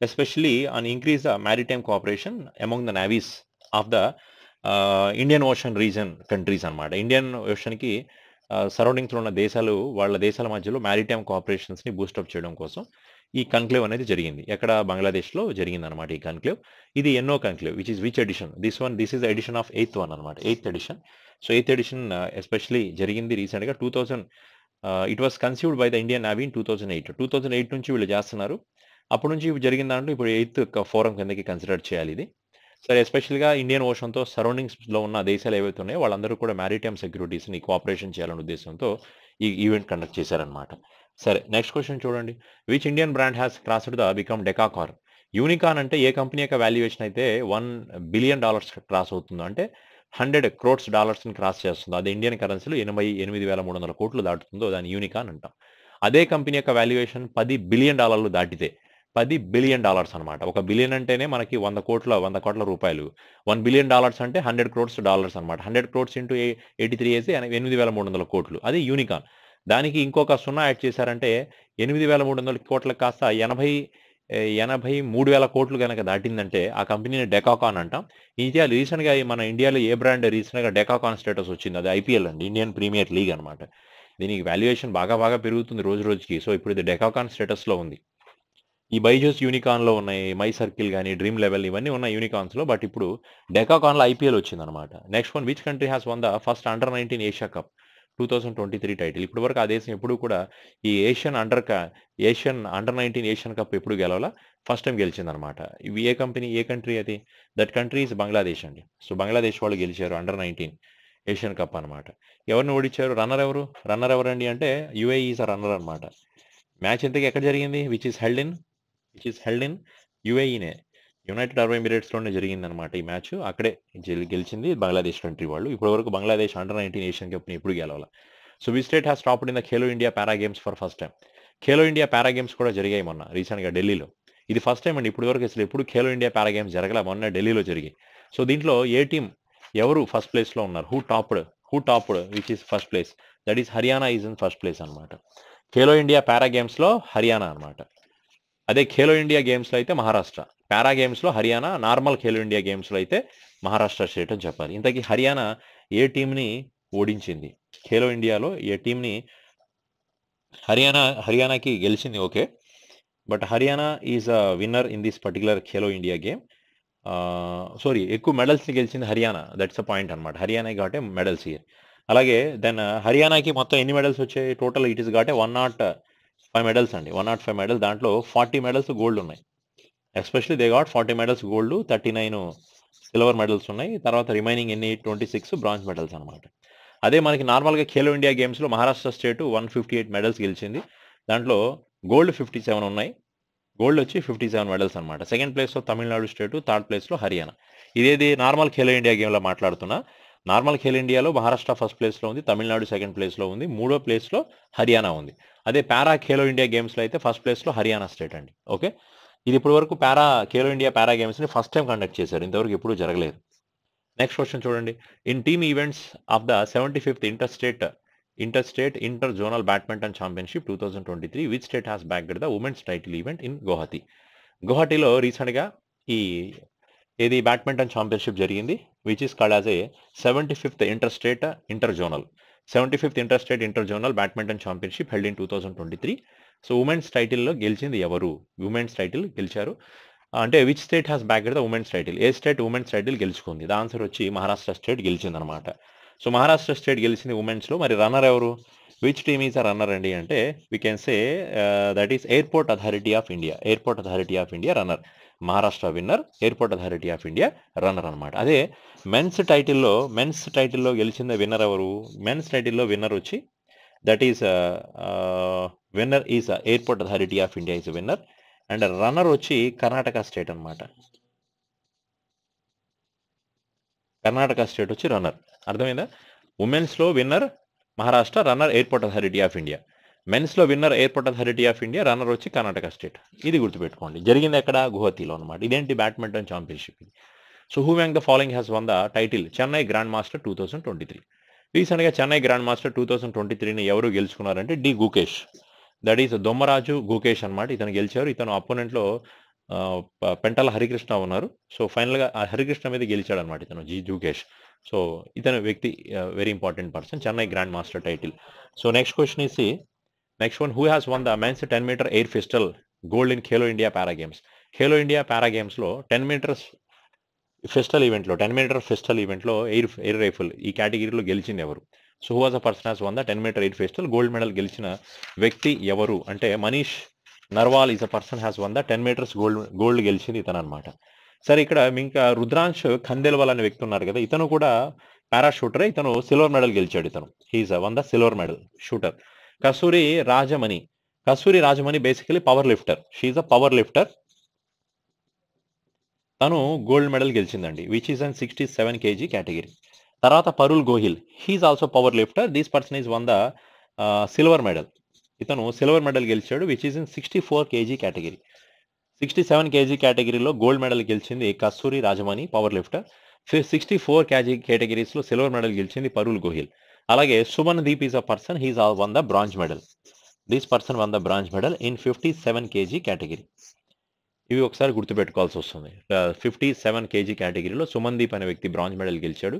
especially on increase the maritime cooperation among the navies of the Indian ocean reason countries అనమాట. ఇండియన్ ఓషన్కి సరౌండింగ్స్లో ఉన్న వాళ్ళ దేశాల మధ్యలో మ్యారిటైమ్ కోఆపరేషన్స్ని బూస్టప్ చేయడం కోసం ఈ కన్క్లేవ్ అనేది జరిగింది. ఎక్కడ బంగ్లాదేశ్లో జరిగింది అనమాట ఈ కన్క్లేవ్. ఇది ఎన్నో conclave which edition? This is edition of 8th one అనమాట, 8th edition. So 8th edition especially జరిగింది రీసెంట్గా 2000. It was conceived by the Indian navy in 2008 నుంచి వీళ్ళు చేస్తున్నారు. అప్పటి నుంచి జరిగిన దాంట్లో ఇప్పుడు 8th ఫోరం కిందకి కన్సిడర్ చేయాలి ఇది. సరే, ఎస్పెషల్గా ఇండియన్ ఓషన్తో సరౌండింగ్స్లో ఉన్న దేశాలు ఏవైతే ఉన్నాయో వాళ్ళందరూ కూడా మ్యారిటైమ్ సెక్యూరిటీస్ని కోఆపరేషన్ చేయాలనే ఉద్దేశంతో ఈ ఈవెంట్ కండక్ట్ చేశారనమాట. సరే, నెక్స్ట్ క్వశ్చన్ చూడండి. Which Indian brand has crossed the become decacorn? Unicorn అంటే ఏ కంపెనీ యొక్క వాల్యుయేషన్ అయితే $1 billion క్రాస్ అవుతుందో, అంటే $100 crores క్రాస్ చేస్తుందో, అది ఇండియన్ కరెన్సీలో 88,300 కోట్లు దాటుతుందో దాన్ని యూనికాన్ అంటాం. అదే కంపెనీ యొక్క వాల్యుయేషన్ $10 billion దాటితే, $10 billion అనమాట. ఒక బిలియన్ అంటేనే మనకి 100 కోట్ల రూపాయలు. $1 billion అంటే $100 crores అనమాట. 100 crores ఇంటూ 83 వేసి 8,300 కోట్లు, అది యూనికాన్. దానికి ఇంకొక 0 యాడ్ చేశారంటే 8,300 కోట్లకు కాస్త 83,000 కోట్లు కనుక దాటిందంటే ఆ కంపెనీని డెకాకాన్ అంటాం. రీసెంట్గా మన ఇండియాలో ఏ బ్రాండ్ రీసెంట్గా డెకాకాన్ స్టేటస్ వచ్చింది? అది ఐపీఎల్ అండి, ఇండియన్ ప్రీమియర్ లీగ్ అనమాట. దీనికి వాల్యుయేషన్ బాగా పెరుగుతుంది రోజు రోజుకి. సో ఇప్పుడు ఇది డెకాకాన్ స్టేటస్లో ఉంది. ఈ బైజూస్ యూనికాన్లో ఉన్నాయి, మై సర్కిల్ కానీ, డ్రీమ్ లెవెల్ ఇవన్నీ ఉన్నాయి యూనికాన్స్లో. బట్ ఇప్పుడు డెకాకాన్లో ఐపీఎల్ వచ్చిందనమాట. Next one, which country has won the first Under-19 Asia cup 2023 title? ఇప్పటి వరకు ఆ దేశం ఎప్పుడు కూడా ఈ ఏషియన్ Under-19 ఏషియన్ కప్ ఎప్పుడు గెలవాలా, ఫస్ట్ టైం గెలిచిందనమాట. ఇవి ఏ కంట్రీ అది? దట్ కంట్రీ ఈజ్ బంగ్లాదేశ్ అండి. సో బంగ్లాదేశ్ వాళ్ళు గెలిచారు Under-19 ఏషియన్ కప్ అనమాట. ఎవరిని ఓడించారు? రన్నర్ ఎవరండి అంటే యుఏఈ ఈజ్ అ రన్నర్ అనమాట. మ్యాచ్ ఇంతకీ ఎక్కడ జరిగింది? విచ్ ఈస్ హెల్డ్ ఇన్ యుఏఈనే, యునైటెడ్ అరబ్ ఎమిరేట్స్లోనే జరిగిందనమాట ఈ మ్యాచ్. అక్కడే గెలిచింది బంగ్లాదేశ్ కంట్రీ వాళ్ళు. ఇప్పటివరకు బంగ్లాదేశ్ Under-19 ఏషియన్ కప్ని ఎప్పుడు గెలవాలి. So we state has topped in the Khelo India para games for first time. Khelo India para games కూడా జరిగాయి మొన్న రీసెంట్గా ఢిల్లీలో. ఇది ఫస్ట్ టైం అండి. ఇప్పటివరకు అసలు ఎప్పుడు ఖేలో ఇండియా పారా గేమ్స్ జరగలే, మొన్న ఢిల్లీలో జరిగాయి. సో దీంట్లో ఏ టీం ఎవరు ఫస్ట్ ప్లేస్లో ఉన్నారు? Who topped which is first place? That is Haryana is in first place అనమాట. ఖేలో ఇండియా పారా గేమ్స్లో హర్యానా అనమాట. అదే ఖేలో ఇండియా గేమ్స్లో అయితే మహారాష్ట్ర. పారా గేమ్స్లో హర్యానా, నార్మల్ ఖేలో ఇండియా గేమ్స్లో అయితే మహారాష్ట్ర స్టేట్ అని చెప్పాలి. ఇంతకీ హర్యానా ఏ టీంని ఓడించింది? ఖేలో ఇండియాలో ఏ టీంని హర్యానాకి గెలిచింది? Okay, but Haryana is a winner in this particular Khelo India game. Sorry, ఎక్కువ మెడల్స్ని గెలిచింది హర్యానా, దట్స్ అ పాయింట్ అనమాట. Haryana got medals year. అలాగే దెన్ హర్యానాకి మొత్తం ఎన్ని మెడల్స్ వచ్చాయి total? It is got 105 medals అండి. 105 మెడల్స్, దాంట్లో 40 మెడల్స్ గోల్డ్ ఉన్నాయి. Especially they got 40 medals gold, 39 silver medals ఉన్నాయి. తర్వాత రిమైనింగ్ ఎన్ని 26 బ్రాంజ్ మెడల్స్ అనమాట. అదే మనకి నార్మల్గా ఖేలో ఇండియా గేమ్స్లో మహారాష్ట్ర స్టేట్ 158 మెడల్స్ గెలిచింది. దాంట్లో గోల్డ్ 57 ఉన్నాయి, గోల్డ్ వచ్చి 57 మెడల్స్ అనమాట. సెకండ్ ప్లేస్లో తమిళనాడు స్టేటు, థర్డ్ ప్లేస్లో హర్యానా. ఇదేది నార్మల్ ఖేలో ఇండియా గేమ్లో మాట్లాడుతున్నా. నార్మల్ ఖేలో ఇండియాలో మహారాష్ట్ర ఫస్ట్ ప్లేస్లో ఉంది, తమిళనాడు సెకండ్ ప్లేస్లో ఉంది, మూడో ప్లేస్లో హర్యానా ఉంది. అదే పారా ఖేలో ఇండియా గేమ్స్లో అయితే ఫస్ట్ ప్లేస్లో హర్యానా స్టేట్ అండి. ఓకే, ఇది ఇప్పటి వరకు ఖేలో ఇండియా పారా గేమ్స్ని ఫస్ట్ టైం కండక్ట్ చేశారు, ఇంతవరకు ఎప్పుడూ జరగలేదు. నెక్స్ట్ క్వశ్చన్ చూడండి. In team events of the 75th inter zonal badminton championship 2023 which state has bagged the women's title event in Guwahati? గువాహటిలో రీసెంట్గా ఈ ఏది బ్యాడ్మింటన్ ఛాంపియన్షిప్ జరిగింది, which is called as a 75th inter zonal badminton championship held in 2023. So women's టైటిల్లో గెలిచింది ఎవరు? Women's title గెలిచారు అంటే which state has bagged the women's title, A state women's title గెలుచుకుంది? ద ఆన్సర్ వచ్చి Maharashtra state గెలిచింది అనమాట. సో మహారాష్ట్ర స్టేట్ గెలిచింది ఉమెన్స్లో. మరి రన్నర్ ఎవరు? Which team is a runner అండి అంటే we can say that is airport Authority of India runner. Maharashtra winner, Airport Authority of India runner అనమాట. అదే మెన్స్ టైటిల్లో గెలిచిన విన్నర్ ఎవరు? మెన్స్ టైటిల్లో విన్నర్ వచ్చి that is winner is Airport Authority of India is winner, and runner వచ్చి Karnataka state అనమాట. Karnataka state వచ్చి రన్నర్. అర్థమైందా? ఉమెన్స్లో winner Maharashtra, runner Airport Authority of India. మెన్స్లో winner Airport Authority of India, runner వచ్చి కర్ణాటక స్టేట్. ఇది గుర్తుపెట్టుకోండి. జరిగింది ఎక్కడ? గువాహతిలో అనమాట. ఇదేంటి? Badminton championship. So who among the following has won the title Chennai grand master 2023? రీసెంట్గా చెన్నై గ్రాండ్ మాస్టర్ 2023ని ఎవరు గెలుచుకున్నారంటే D Gukesh, that is Dommaraju Gukesh అనమాట. ఇతను గెలిచారు. ఇతను అపోనెంట్లో పెంటల హరికృష్ణ ఉన్నారు. సో ఫైనల్గా ఆ హరికృష్ణ మీద గెలిచాడు అనమాట ఇతను గుకేష్. సో ఇతను వ్యక్తి very important person, Chennai grand master title. So next question is next one, who has won the men's 10 metre air pistol gold in Khelo India para games? Khelo India para గేమ్స్లో 10 మీటర్ ఫెస్టల్ ఈవెంట్లో ఎయిర్ రైఫిల్ ఈ కేటగిరీలో గెలిచింది ఎవరు? So who was a person has won the 10 metre air pistol gold medal గెలిచిన వ్యక్తి ఎవరు అంటే Manish Narwal is a person has won the 10 metres gold గెలిచింది ఇతను అనమాట. సరే, ఇక్కడ ఇంకా రుద్రాంశ్ ఖండేల్వాల్ అనే వ్యక్తి ఉన్నారు కదా, ఇతను కూడా పారాషూటర్, ఇతను సిల్వర్ మెడల్ గెలిచాడు. ఇతను he is won the silver medal shooter. Kasturi Rajamani basically power lifter, she is a power lifter. తను గోల్డ్ మెడల్ గెలిచిందండి, which is in 67 kg category. తర్వాత Parul Gohil, he is also power lifter. This person is won the silver medal. ఇతను silver medal గెలిచాడు, which is in 64 kg category. 67 kg కేటగిరీలో gold medal గెలిచింది Kasturi Rajamani, power lifter. 64 kg కేటగిరీస్లో silver medal గెలిచింది పరుల్ గోహిల్. అలాగే Suman Deep is a person, he's won the bronze medal. This person won the bronze medal in 57 kg కేటగిరీ. ఇవి ఒకసారి గుర్తుపెట్టుకోవాల్సి వస్తుంది. 57 kg కేటగిరీలో సుమన్దీప్ అనే వ్యక్తి బ్రాంజ్ మెడల్ గెలిచాడు.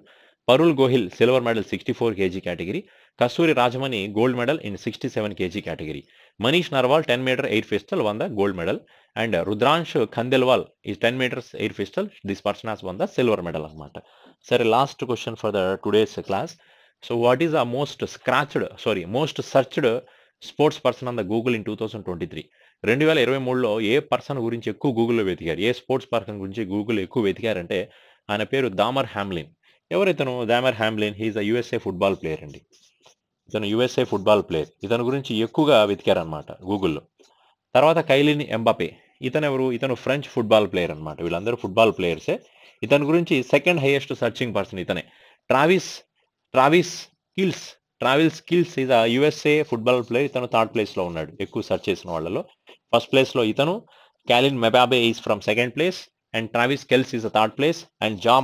Parul Gohil silver medal 64 kg category. Kasturi Rajamani gold medal in 67 kg category. Manish Narwal 10 metre air pistol won the gold medal, and Rudransh Khandelwal is 10 metres air pistol. This person has won the silver medal అనమాట. సరే, last question for the today's class. So what is the most searched sports person on the Google in 2023? 2023లో ఏ person గురించి ఎక్కువ గూగుల్లో వెతికారు, ఏ sports person గురించి Google ఎక్కువ వెతికారంటే ఆయన పేరు దామర్ హ్యామ్లిన్. ఎవరైతను? దామర్ హ్యామ్లిన్, హీఈస్ అ యుఎస్ఏ ఫుట్బాల్ ప్లేయర్ అండి. ఇతను యుఎస్ఏ ఫుట్బాల్ ప్లేయర్. ఇతని గురించి ఎక్కువగా వెతికారనమాట గూగుల్లో. తర్వాత కైలిన్ ఎంబాపే, ఇతను ఎవరు? ఇతను ఫ్రెంచ్ ఫుట్బాల్ ప్లేయర్ అనమాట. వీళ్ళందరూ ఫుట్బాల్ ప్లేయర్సే. ఇతని గురించి సెకండ్ హైయెస్ట్ సర్చింగ్ పర్సన్ ఇతనే. Travis Kelce is a USA football player. ఇతను థర్డ్ ప్లేస్లో ఉన్నాడు ఎక్కువ సెర్చ్ చేసిన వాళ్ళలో. ఫస్ట్ ప్లేస్లో ఇతను, Kylian Mbappe is from second place, and Travis Kelce is a third place, and Ja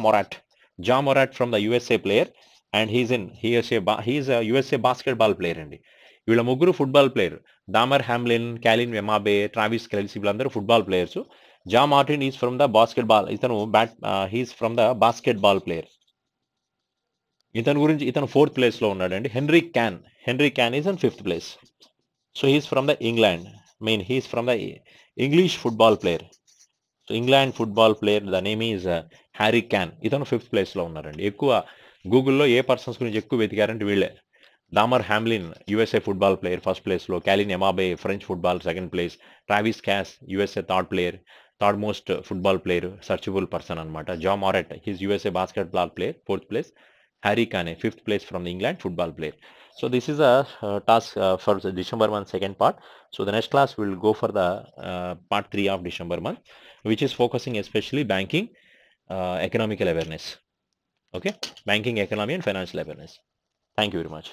Morant from the USA player, and he is USA basketball player అండి. వీళ్ళ ముగ్గురు football player. Damar Hamlin, Kylian Mbappe, Travis Kelce వీళ్ళందరూ football players. Ja Morant is from the basketball, he's from the basketball player. ఇతను fourth ప్లేస్లో ఉన్నాడండి. Henry Kane is in fifth place. So he's from the England, he's from the English football player. So England football player the name is Harry Kane. ఇతను 5th ప్లేస్లో ఉన్నారండి. ఎక్కువ గూగుల్లో ఏ persons గురించి ఎక్కువ వెతికారంటే వీళ్ళే. Damar Hamlin USA football player 1st ప్లేస్లో, Kylian Mbappe French football 2nd place, Travis Kelce USA third most football player, searchable person అనమాట. Ja Morant his USA basketball player 4th place, Harry Kane 5th place from the England football player. So this is a task for the December month second part. So the next class will go for the part 3 of December month, which is focusing especially banking, economical awareness. Okay, banking, economy and financial awareness. Thank you very much.